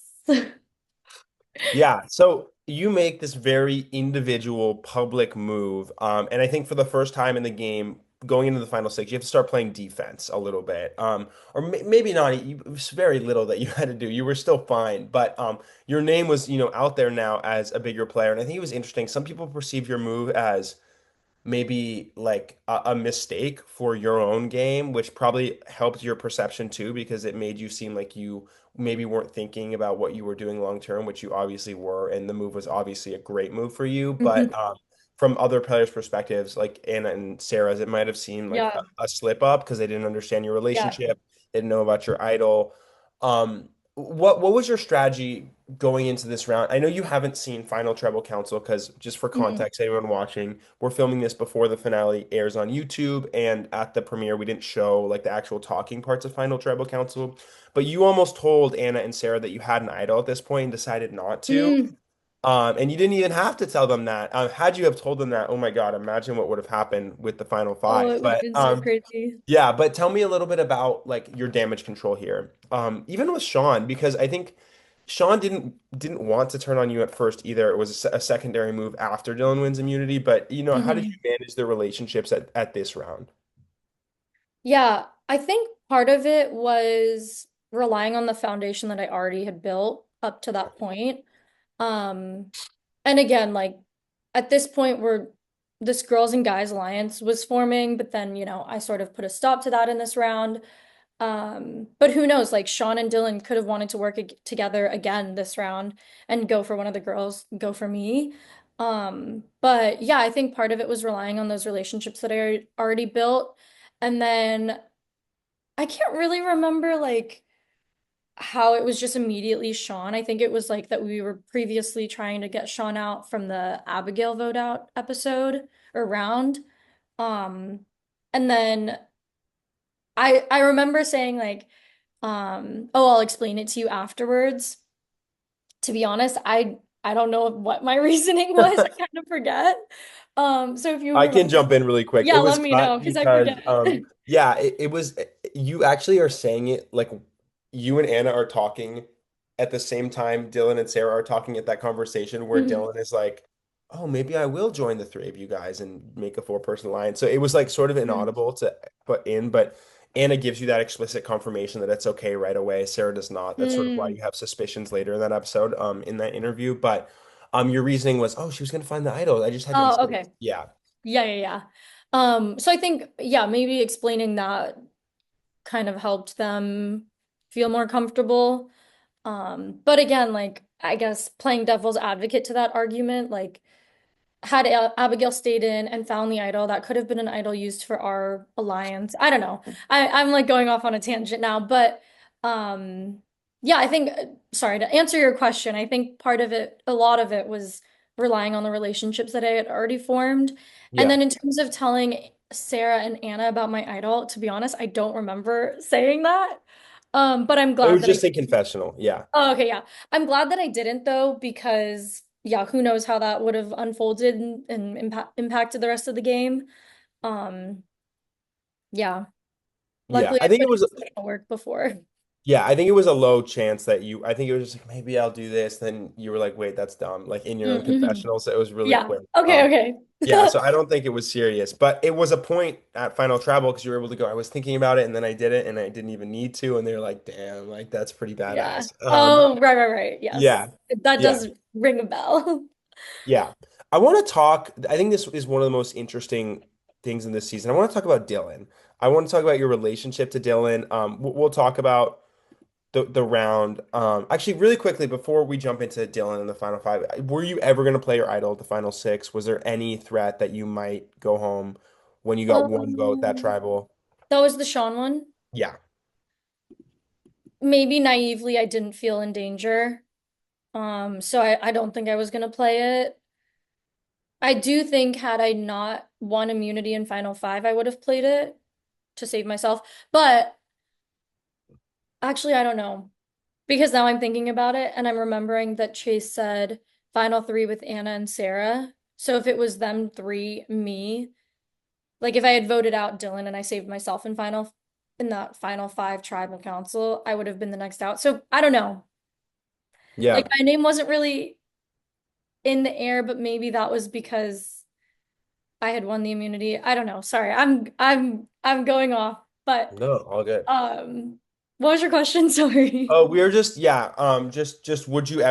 Yeah, so you make this very individual public move, and I think for the first time in the game, going into the final six, you have to start playing defense a little bit, or maybe not. It was very little that you had to do. You were still fine, but your name was, out there now as a bigger player, and I think it was interesting. Some people perceive your move as maybe like a mistake for your own game, which probably helped your perception too, because it made you seem like you maybe weren't thinking about what you were doing long term, which you obviously were, and the move was obviously a great move for you. But
Mhm.
from other players' perspectives, like Anna and Sarah's, it might have seemed like
Yeah,
a slip up because they didn't understand your
yeah.
relationship, didn't know about your idol. What was your strategy going into this round? I know you haven't seen Final Tribal Council because just for
Mhm.
context, anyone watching, we're filming this before the finale airs on YouTube, and at the premiere, we didn't show like the actual talking parts of Final Tribal Council. But you almost told Anna and Sarah that you had an idol at this point and decided not to.
Mm.
And you didn't even have to tell them that. Had you have told them that, oh my God, imagine what would have happened with the final
Oh,
five.
it would have
But
been so crazy.
yeah, but tell me a little bit about like your damage control here. Even with Sean, because I think Sean didn't want to turn on you at first either. It was a secondary move after Dylan wins immunity. But how did you
Mhm.
manage the relationships at this round?
Yeah, I think part of it was relying on the foundation that I already had built up to that point. Um, and again, like at this point where this girls and guys alliance was forming, but then, I sort of put a stop to that in this round. But who knows, like Sean and Dylan could have wanted to work together again this round and go for one of the girls, go for me. But yeah, I think part of it was relying on those relationships that I already built. And then I can't really remember like how it was just immediately Sean. I think it was like that we were previously trying to get Sean out from the Abigail vote out episode or round. Um, and then I remember saying like, oh, I'll explain it to you afterwards. To be honest, I don't know what my reasoning was. I kind of forget. So if you
I can
remember,
jump in really quick. It
yeah, let
was
me know
cut
because I
because,
forget.
yeah, it was, you actually are saying it like you and Anna are talking at the same time Dylan and Sarah are talking at that conversation where
Mhm.
Dylan is like, oh, maybe I will join the three of you guys and make a four-person alliance. So it was like sort of
Mhm.
inaudible to put in, but Anna gives you that explicit confirmation that it's okay right away. Sarah does not. That's sort of why
Mm.
you have suspicions later in that episode, in that interview. But your reasoning was, oh, she was gonna find the idol. I just had to
Oh,
explain.
okay.
Yeah.
Yeah, yeah, yeah. So I think, yeah, maybe explaining that kind of helped them feel more comfortable. But again, like I guess playing devil's advocate to that argument, like had Abigail stayed in and found the idol, that could have been an idol used for our alliance. I don't know. I'm like going off on a tangent now, but um yeah, I think sorry, to answer your question, I think part of it, a lot of it was relying on the relationships that I had already formed. And
Yeah.
then in terms of telling Sarah and Anna about my idol, to be honest, I don't remember saying that. But I'm
It
glad
was
that I
just a confessional. Yeah.
Oh, okay, yeah. I'm glad that I didn't though, because yeah, who knows how that would have unfolded and impacted the rest of the game. Um, yeah.
Yeah.
Luckily
I
I
think it
put in
was
some work before.
yeah, I think it was a low chance that I think it was just like maybe I'll do this. Then you were like, wait, that's dumb. Like in your own
Mm-hmm.
confessional. So it was really
Yeah.
quick.
Okay, okay.
Yeah, so I don't think it was serious, but it was a point at Final Travel because you were able to go. I was thinking about it and then I did it and I didn't even need to. And they were like, damn, like that's pretty
Yeah.
badass.
Oh, right, right, right. Yes.
Yeah,
That
yeah.
does ring a bell.
Yeah. I want to talk. I think this is one of the most interesting things in this season. I want to talk about Dylan. I want to talk about your relationship to Dylan. We'll talk about the round. Actually, really quickly before we jump into Dylan in the final five, were you ever going to play your idol at the final six? Was there any threat that you might go home when you got one vote that
Um,
tribal?
that was the Sean one.
Yeah.
Maybe naively, I didn't feel in danger. So I don't think I was gonna play it. I do think had I not won immunity in Final Five, I would have played it to save myself. But actually, I don't know. Because now I'm thinking about it and I'm remembering that Chase said Final Three with Anna and Sarah. So if it was them three, me, like if I had voted out Dylan and I saved myself in that Final Five tribal council, I would have been the next out. So I don't know. Like
Yeah.
my name wasn't really in the air, but maybe that was because I had won the immunity. I don't know. Sorry. I'm going off. But
No, all good.
what was your question? Sorry.
Oh, we were just yeah, just were you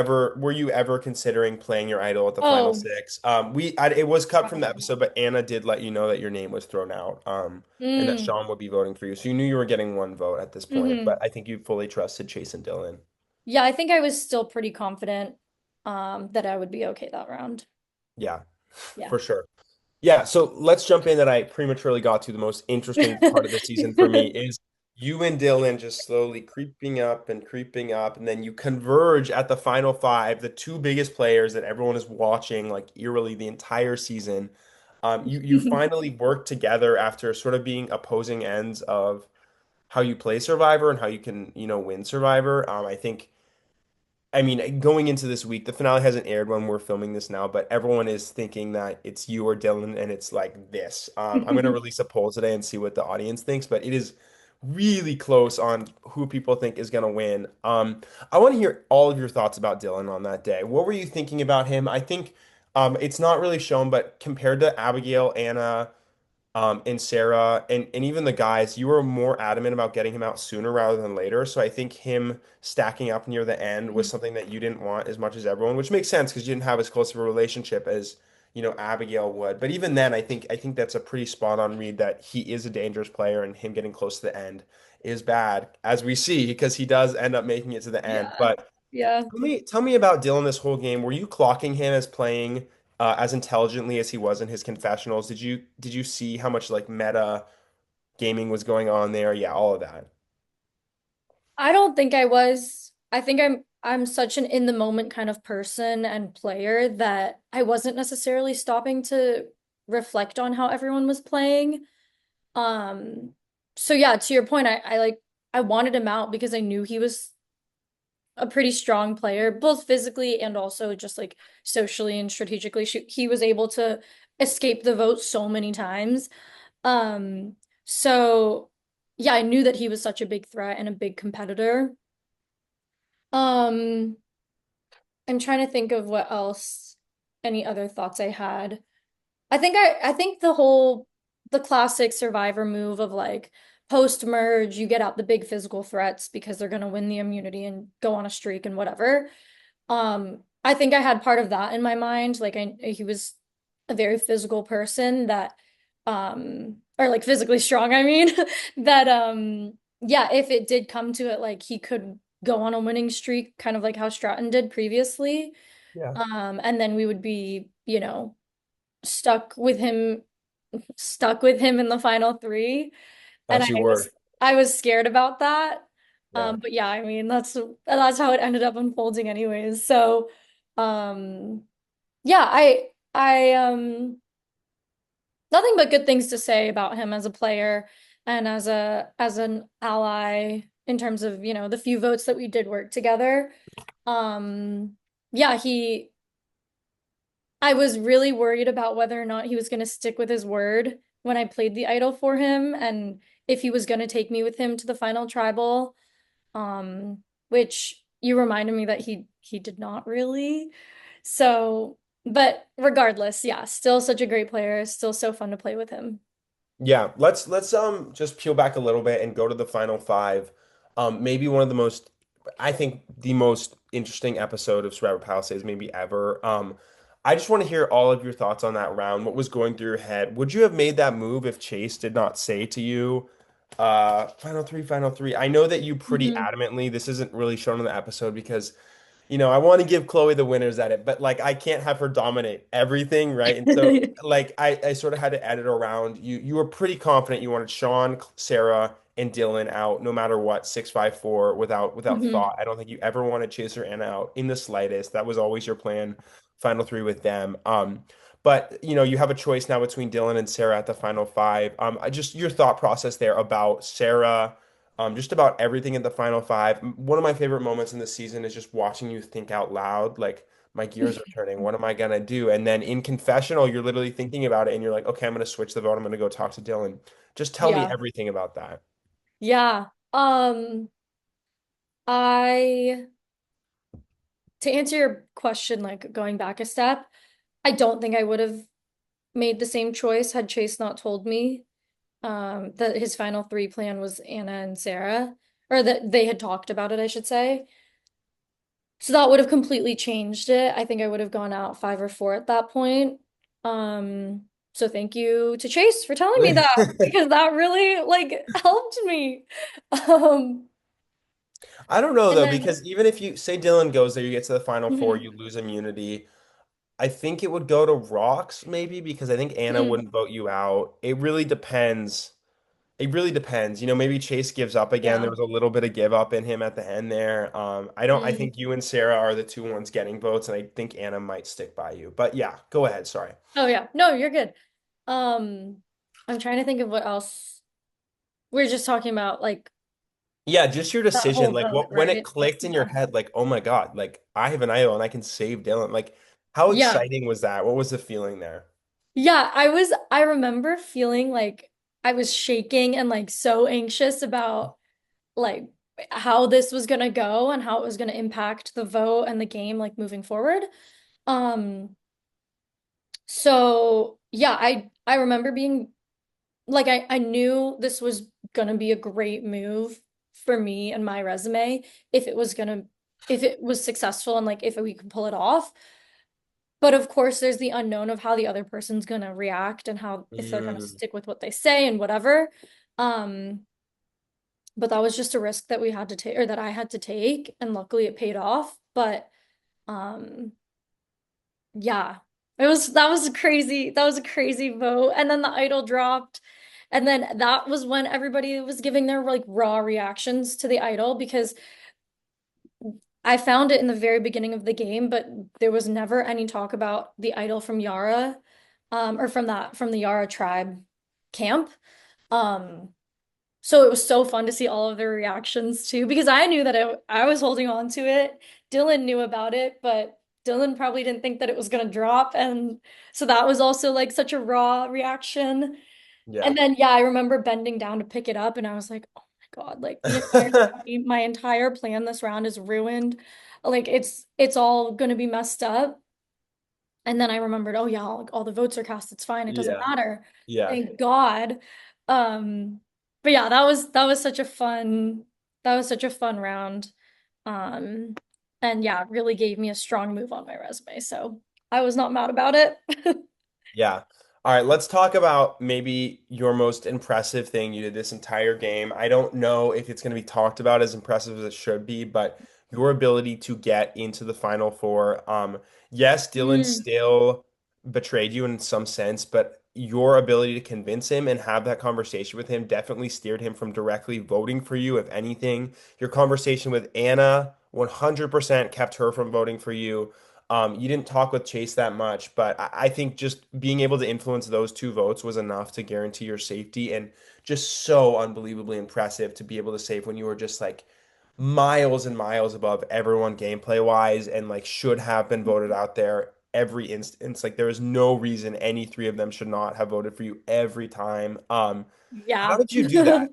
ever considering playing your idol at the final
Oh.
six? It was cut from the episode, but Anna did let you know that your name was thrown out, and that
Mm.
Sean would be voting for you. So you knew you were getting one vote at this point, but
Hmm.
I think you fully trusted Chase and Dylan.
Yeah, I think I was still pretty confident that I would be okay that round.
Yeah,
Yeah.
for sure. Yeah, so let's jump in that I prematurely got to the most interesting part of the season for me is you and Dylan just slowly creeping up, and then you converge at the final five, the two biggest players that everyone is watching like eerily the entire season. You finally work together after sort of being opposing ends of how you play Survivor and how you can, win Survivor. I think I mean, going into this week, the finale hasn't aired when we're filming this now, but everyone is thinking that it's you or Dylan, and it's like this. I'm going to release a poll today and see what the audience thinks, but it is really close on who people think is going to win. I want to hear all of your thoughts about Dylan on that day. What were you thinking about him? I think it's not really shown, but compared to Abigail, Anna, and Sarah and even the guys, you were more adamant about getting him out sooner rather than later. So I think him stacking up near the end was something that you didn't want as much as everyone, which makes sense because you didn't have as close of a relationship as, Abigail would. But even then, I think that's a pretty spot on read that he is a dangerous player and him getting close to the end is bad, as we see, because he does end up making it to the end.
Yeah.
But
Yeah.
tell me about Dylan this whole game. Were you clocking him as playing as intelligently as he was in his confessionals? Did you see how much like meta gaming was going on there? Yeah, all of that.
I don't think I was. I think I'm such an in the moment kind of person and player that I wasn't necessarily stopping to reflect on how everyone was playing. Um, so yeah, to your point, I wanted him out because I knew he was a pretty strong player, both physically and also just like socially and strategically. He was able to escape the vote so many times. Um, so yeah, I knew that he was such a big threat and a big competitor. Um, I'm trying to think of what else, any other thoughts I had. I think the classic Survivor move of like post merge, you get out the big physical threats because they're gonna win the immunity and go on a streak and whatever. I think I had part of that in my mind. Like he was a very physical person that or like physically strong, I mean, that yeah, if it did come to it, like he could go on a winning streak, kind of like how Stratton did previously.
Yeah.
And then we would be, stuck with him stuck with him in the final three. And
As you were.
I was scared about that.
Yeah.
But yeah, I mean that's how it ended up unfolding anyways. So um yeah, I nothing but good things to say about him as a player and as an ally in terms of, the few votes that we did work together. Um yeah, I was really worried about whether or not he was going to stick with his word when I played the idol for him and if he was going to take me with him to the final tribal. Which you reminded me that he did not really. So, but regardless, yeah, still such a great player, still so fun to play with him.
Yeah, let's just peel back a little bit and go to the final five. Maybe one of the most, I think the most interesting episode of Survivor Palisades maybe ever. I just want to hear all of your thoughts on that round. What was going through your head? Would you have made that move if Chase did not say to you? Final three, final three. I know that you pretty
Mhm.
adamantly, this isn't really shown in the episode because I want to give Chloe the winners at it, but like I can't have her dominate everything, right? And so like I sort of had to edit around. You were pretty confident you wanted Sean, Sarah, and Dylan out no matter what, 6-5-4 without
Mhm.
thought. I don't think you ever wanted Chase or Anna out in the slightest. That was always your plan, final three with them. But you have a choice now between Dylan and Sarah at the final five. I just your thought process there about Sarah, just about everything in the final five. One of my favorite moments in the season is just watching you think out loud, like my gears are turning. What am I gonna do? And then in confessional, you're literally thinking about it, and you're like, okay, I'm gonna switch the vote. I'm gonna go talk to Dylan. Just tell me
Yeah.
everything about that.
Yeah. I to answer your question, like going back a step, I don't think I would have made the same choice had Chase not told me that his final three plan was Anna and Sarah, or that they had talked about it, I should say. So that would have completely changed it. I think I would have gone out 5 or 4 at that point. So thank you to Chase for telling me that because that really like helped me. Um,
I don't know
and
though,
then
because even if you say Dylan goes there, you get to the final four,
mhm,
you lose immunity. I think it would go to Rocks maybe because I think Anna
mhm,
wouldn't vote you out. It really depends. It really depends. Maybe Chase gives up again. There
yeah.
was a little bit of give up in him at the end there. I
Mm.
think you and Sarah are the two ones getting votes, and I think Anna might stick by you. But yeah, go ahead. Sorry.
Oh yeah. No, you're good. Um, I'm trying to think of what else. We're just talking about like
Yeah, just your
that
decision.
whole
Like
vote,
what when it
right?
clicked in your
Yeah.
head, like, oh my God, like I have an idol and I can save Dylan. Like, how
Yeah.
exciting was that? What was the feeling there?
Yeah, I remember feeling like I was shaking and like so anxious about like how this was gonna go and how it was gonna impact the vote and the game like moving forward. Um, so yeah, I remember being like I knew this was gonna be a great move for me and my resume if it was gonna if it was successful and like if we could pull it off. But of course, there's the unknown of how the other person's gonna react and how if they're gonna
Mm,
stick with what they say and whatever. Um, but that was just a risk that we had to take or that I had to take, and luckily it paid off. But um, yeah, it was that was a crazy vote. And then the idol dropped. And then that was when everybody was giving their like raw reactions to the idol because I found it in the very beginning of the game, but there was never any talk about the idol from Yara, or from the Yara tribe camp. Um, so it was so fun to see all of their reactions too, because I knew that I was holding on to it. Dylan knew about it, but Dylan probably didn't think that it was gonna drop, and so that was also like such a raw reaction.
yeah.
And then yeah, I remember bending down to pick it up and I was like, "Oh my God, like the entire game, my entire plan this round is ruined. Like it's all gonna be messed up." And then I remembered, "Oh yeah, all the votes are cast. It's fine. It doesn't
Yeah.
matter."
Yeah.
Thank God. Um, but yeah, that was such a fun round. Um, and yeah, it really gave me a strong move on my resume. So I was not mad about it.
Yeah. All right, let's talk about maybe your most impressive thing you did this entire game. I don't know if it's going to be talked about as impressive as it should be, but your ability to get into the final four. Yes, Dylan
Mm,
still betrayed you in some sense, but your ability to convince him and have that conversation with him definitely steered him from directly voting for you, if anything. Your conversation with Anna 100% kept her from voting for you. You didn't talk with Chase that much, but I think just being able to influence those two votes was enough to guarantee your safety and just so unbelievably impressive to be able to save when you were just like miles and miles above everyone gameplay wise and like should have been voted out there every instance. Like there is no reason any three of them should not have voted for you every time. How
yeah.
did you do that?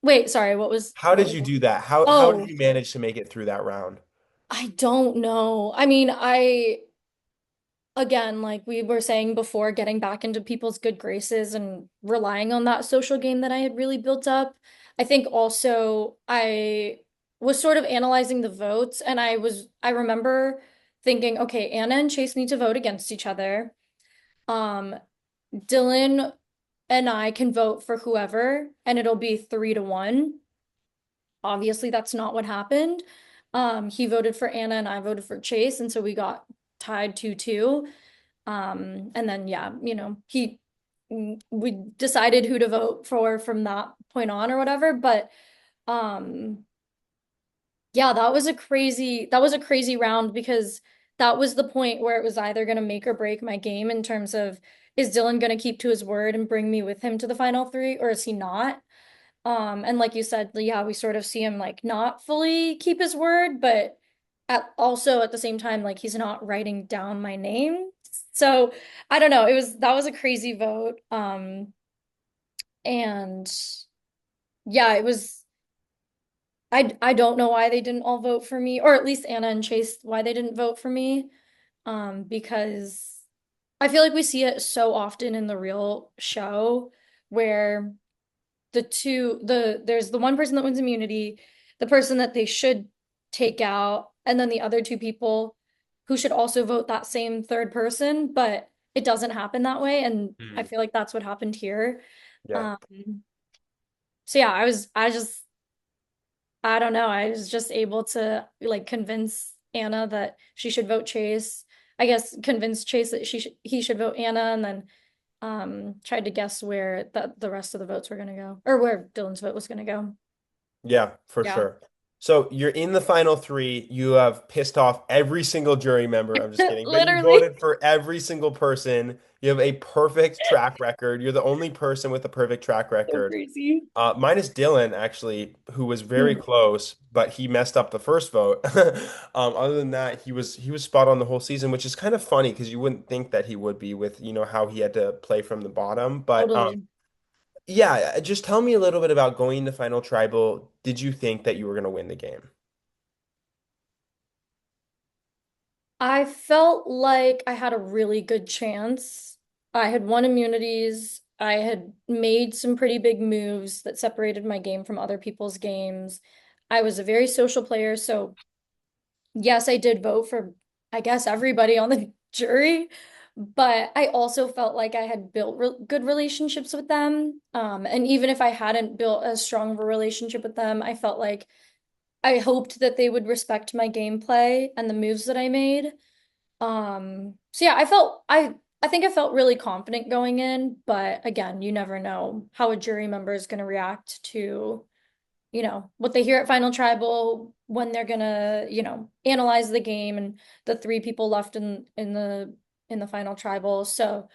Wait, sorry,
How
what
did
was
you
that?
do that? How did
Oh,
you manage to make it through that round?
I don't know. I mean, again, like we were saying before, getting back into people's good graces and relying on that social game that I had really built up. I think also I was sort of analyzing the votes and I remember thinking, okay, Anna and Chase need to vote against each other. Um, Dylan and I can vote for whoever and it'll be 3-1. Obviously, that's not what happened. He voted for Anna and I voted for Chase, and so we got tied 2-2. And then yeah, we decided who to vote for from that point on or whatever. But um yeah, that was a crazy round because that was the point where it was either gonna make or break my game in terms of is Dylan gonna keep to his word and bring me with him to the final three, or is he not? And like you said, yeah, we sort of see him like not fully keep his word, but also at the same time, like he's not writing down my name. So I don't know. That was a crazy vote. And yeah, I don't know why they didn't all vote for me, or at least Anna and Chase, why they didn't vote for me. Because I feel like we see it so often in the real show where there's the one person that wins immunity, the person that they should take out, and then the other two people who should also vote that same third person, but it doesn't happen that way, and I
Hmm.
feel like that's what happened here.
Yeah.
Um, so yeah, I don't know, I was just able to like convince Anna that she should vote Chase. I guess convince Chase that he should vote Anna, and then tried to guess where the rest of the votes were gonna go, or where Dylan's vote was gonna go.
Yeah, for
Yeah.
sure. So you're in the final three. You have pissed off every single jury member. I'm just kidding. But you
Literally.
voted for every single person. You have a perfect track record. You're the only person with a perfect track
So
record.
crazy.
Minus Dylan, actually, who was very
Hmm.
close, but he messed up the first vote. Other than that, he was spot on the whole season, which is kind of funny because you wouldn't think that he would be with, how he had to play from the bottom. But
Totally.
yeah, just tell me a little bit about going to Final Tribal. Did you think that you were going to win the game?
I felt like I had a really good chance. I had won immunities. I had made some pretty big moves that separated my game from other people's games. I was a very social player, so yes, I did vote for, I guess, everybody on the jury, but I also felt like I had built re good relationships with them. And even if I hadn't built as strong of a relationship with them, I felt like I hoped that they would respect my gameplay and the moves that I made. So yeah, I think I felt really confident going in, but again, you never know how a jury member is going to react to what they hear at Final Tribal when they're gonna, analyze the game and the three people left in the Final Tribal. So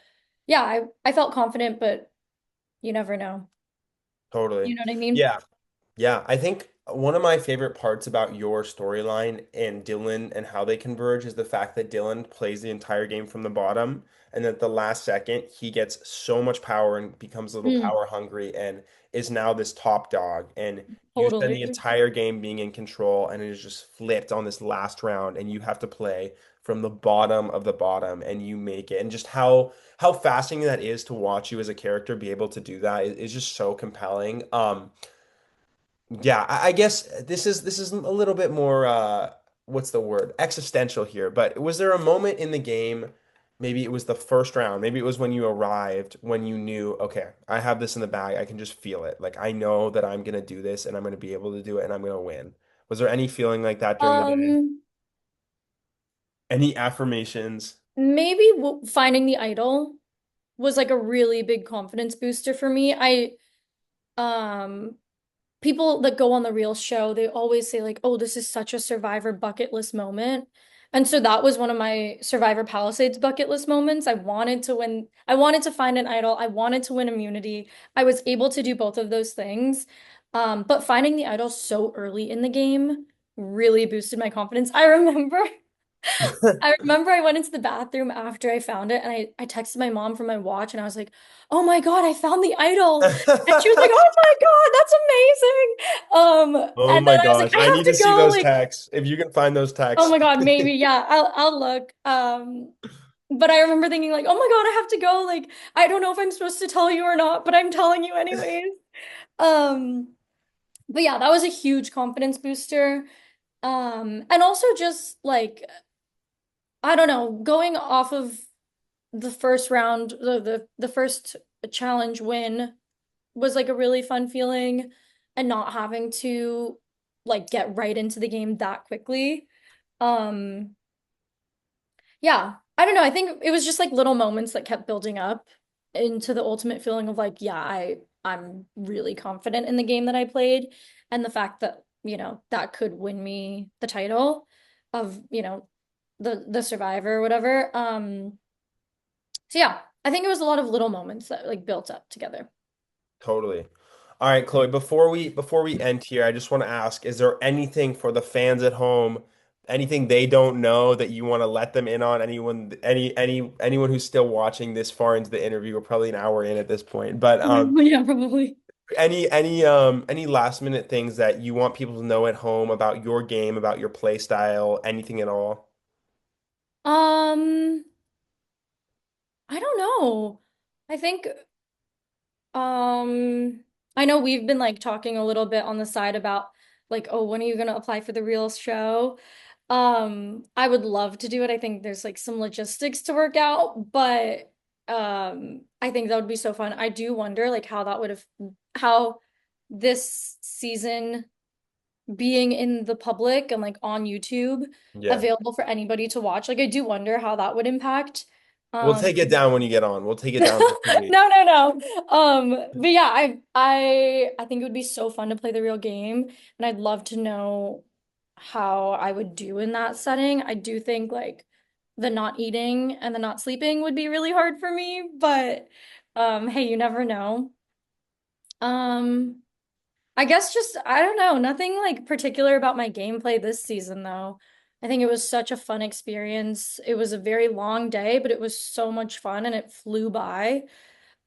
yeah, I felt confident, but you never know.
Totally.
You know what I mean?
Yeah. Yeah, I think one of my favorite parts about your storyline and Dylan and how they converge is the fact that Dylan plays the entire game from the bottom, and that the last second he gets so much power and becomes a little
Mm,
power hungry and is now this top dog. And you spend the
totally.
entire game being in control, and it is just flipped on this last round, and you have to play from the bottom of the bottom, and you make it. And just how fascinating that is to watch you as a character be able to do that is just so compelling. Yeah, I guess this is a little bit more what's the word? Existential here. But was there a moment in the game, maybe it was the first round, maybe it was when you arrived, when you knew, okay, I have this in the bag, I can just feel it. Like I know that I'm gonna do this and I'm gonna be able to do it and I'm gonna win. Was there any feeling like that during the day?
Um,
Any affirmations?
maybe finding the idol was like a really big confidence booster for me. Um, People that go on the real show, they always say like, "Oh, this is such a Survivor bucket list moment." And so that was one of my Survivor Palisades bucket list moments. I wanted to win. I wanted to find an idol. I wanted to win immunity. I was able to do both of those things. But finding the idol so early in the game really boosted my confidence. I remember I went into the bathroom after I found it and I texted my mom from my watch and I was like, "Oh my God, I found the idol." And she was like, "Oh my God, that's amazing."
Oh
And then
my
I was like,
gosh,
"I
I
have
need to
to
see
go."
those
Like,
texts. If you can find those
oh
texts.
my God, maybe. Yeah, I'll look. But I remember thinking like, "Oh my God, I have to go." Like, I don't know if I'm supposed to tell you or not, but I'm telling you anyways. Um, but yeah, that was a huge confidence booster. And also just like, I don't know, going off of the first round, the first challenge win was like a really fun feeling and not having to like get right into the game that quickly. Um, yeah, I don't know. I think it was just like little moments that kept building up into the ultimate feeling of like, yeah, I'm really confident in the game that I played and the fact that, that could win me the title of, the survivor or whatever. So yeah, I think it was a lot of little moments that like built up together.
Totally. All right, Chloe, before we end here, I just want to ask, is there anything for the fans at home, anything they don't know that you want to let them in on? Anyone who's still watching this far into the interview, we're probably an hour in at this point, but
Yeah, probably.
any last minute things that you want people to know at home about your game, about your play style, anything at all?
Um, I don't know. I think I know we've been like talking a little bit on the side about like, oh, when are you gonna apply for the real show? I would love to do it. I think there's like some logistics to work out, but I think that would be so fun. I do wonder like how this season being in the public and like on YouTube
Yeah.
available for anybody to watch. Like I do wonder how that would impact.
We'll
Um
take it down when you get on. We'll take it down for 2 weeks.
no, no, no. But yeah, I think it would be so fun to play the real game, and I'd love to know how I would do in that setting. I do think like the not eating and the not sleeping would be really hard for me, but hey, you never know. Um, I guess just I don't know, nothing like particular about my gameplay this season though. I think it was such a fun experience. It was a very long day, but it was so much fun and it flew by.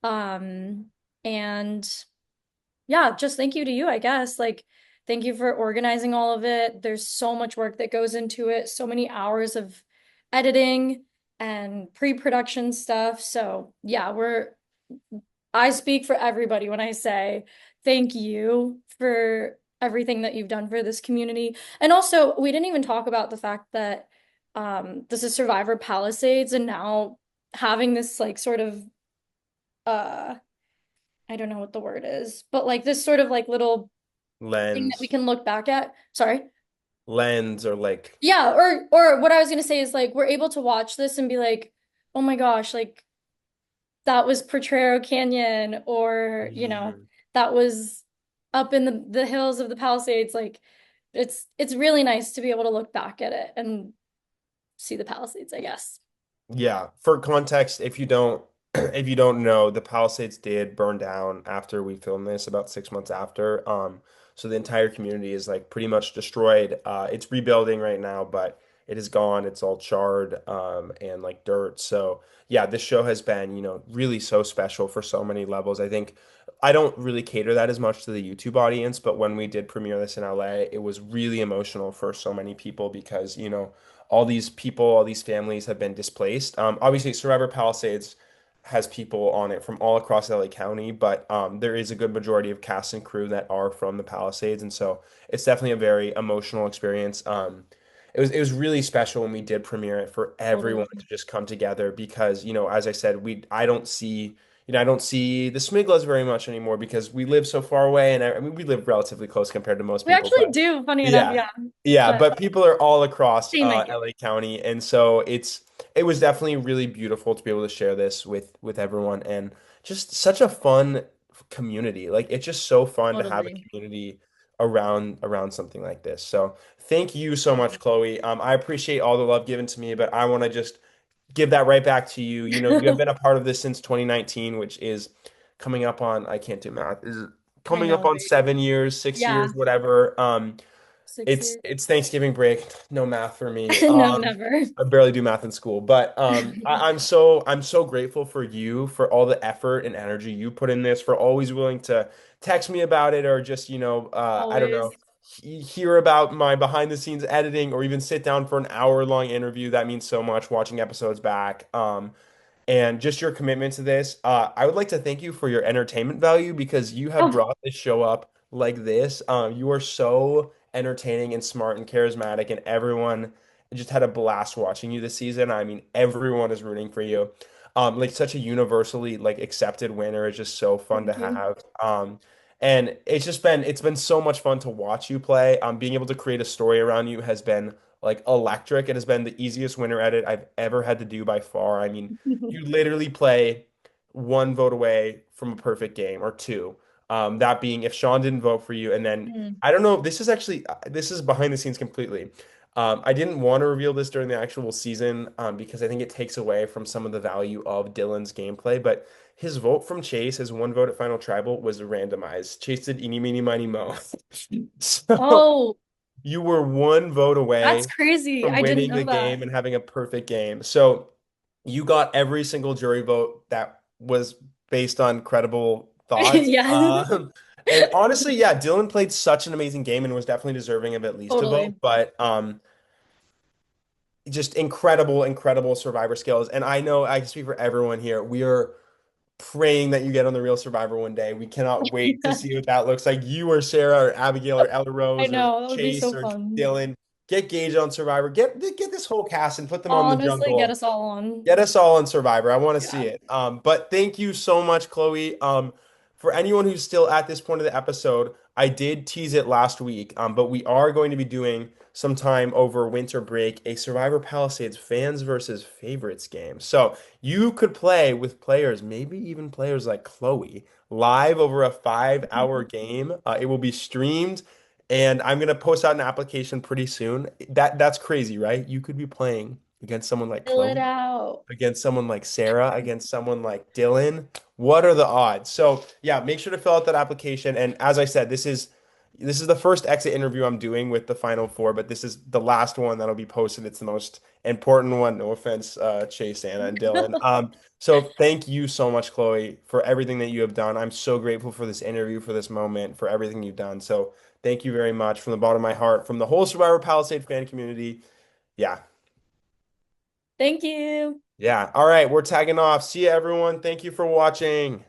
Um, and yeah, just thank you to you, I guess. Like, thank you for organizing all of it. There's so much work that goes into it, so many hours of editing and pre-production stuff. So, yeah, I speak for everybody when I say thank you for everything that you've done for this community. And also, we didn't even talk about the fact that this is Survivor Palisades and now having this like sort of uh I don't know what the word is, but like this sort of like little thing that we
Lens,
can look back at. Sorry.
lens, or like,
Yeah, or what I was gonna say is like we're able to watch this and be like, oh my gosh, like that was Potrero Canyon, or
Mhm.
that was up in the hills of the Palisades. Like it's really nice to be able to look back at it and see the Palisades, I guess.
Yeah, for context, if you don't if you don't know, the Palisades did burn down after we filmed this, about 6 months after. So the entire community is like pretty much destroyed. It's rebuilding right now, but it is gone. It's all charred, and like dirt. So yeah, this show has been, really so special for so many levels. I think I don't really cater that as much to the YouTube audience, but when we did premiere this in LA, it was really emotional for so many people because, all these people, all these families have been displaced. Obviously, Survivor Palisades has people on it from all across LA County, but there is a good majority of cast and crew that are from the Palisades, and so it's definitely a very emotional experience. It was really special when we did premiere it for everyone
Totally.
to just come together because, as I said, I don't see the Smiglas very much anymore because we live so far away, and I mean we live relatively close compared to most
We
people,
actually
but
do, funny enough,
yeah.
yeah.
Yeah,
But
but people are all across
same idea.
LA County, and so it was definitely really beautiful to be able to share this with everyone, and just such a fun community. Like it's just so fun to have a
Totally.
community around something like this. So thank you so much, Chloe. I appreciate all the love given to me, but I want to just give that right back to you. You have been a part of this since 2019, which is coming up on, I can't do math, is it
I
coming up
know,
on
right?
7 years, 6 years,
Yeah,
whatever.
6 years.
It's Thanksgiving break. No math for me.
No, never.
I barely do math in school, but I'm so grateful for you for all the effort and energy you put in this, for always willing to text me about it or just I don't know,
Always.
hear about my behind the scenes editing or even sit down for an hour long interview. That means so much watching episodes back. And just your commitment to this. I would like to thank you for your entertainment value because you have
Oh,
brought this show up like this. You are so entertaining and smart and charismatic, and everyone just had a blast watching you this season. I mean, everyone is rooting for you. like such a universally like accepted winner. It's just so fun to
Thank you.
have. And it's been so much fun to watch you play. Being able to create a story around you has been like electric. It has been the easiest winter edit I've ever had to do by far. I mean, you literally play one vote away from a perfect game or two. That being if Sean didn't vote for you, and then
Mm.
I don't know. This is actually this is behind the scenes completely. I didn't want to reveal this during the actual season because I think it takes away from some of the value of Dylan's gameplay. But his vote from Chase, his one vote at Final Tribal, was randomized. Chase did eeny, meeny, miny, mo. So
Oh,
you were one vote
that's
away
crazy.
from
I didn't
winning the
know that.
game and having a perfect game. So you got every single jury vote that was based on credible thoughts.
Yeah,
And honestly, yeah, Dylan played such an amazing game and was definitely deserving of at least a vote.
totally.
But just incredible, incredible survivor skills. And I know I can speak for everyone here. We are praying that you get on the real Survivor one day. We cannot wait to see what that looks like. You or Sarah or Abigail or Ella
I
Rose or
know, that would be
Chase
so
or
fun.
Dylan get Gage on Survivor. Get this whole cast and put them on the
Honestly, get
jungle.
us all on.
Get us all on Survivor. I want to see
Yeah.
it. But thank you so much, Chloe. For anyone who's still at this point of the episode, I did tease it last week, but we are going to be doing sometime over winter break a Survivor Palisades fans versus favorites game. So you could play with players, maybe even players like Chloe, live over a 5 hour game. It will be streamed, and I'm gonna post out an application pretty soon. That's crazy, right? You could be playing against someone like
Fill it
Chloe,
out.
against someone like Sarah, against someone like Dylan. What are the odds? So yeah, make sure to fill out that application. And as I said, this is the first exit interview I'm doing with the final four, but this is the last one that'll be posted. It's the most important one. No offense, Chase, Anna, and Dylan. So thank you so much, Chloe, for everything that you have done. I'm so grateful for this interview, for this moment, for everything you've done. So thank you very much from the bottom of my heart, from the whole Survivor Palisade fan community. Yeah.
Thank you.
Yeah. All right. We're tagging off. See you, everyone. Thank you for watching.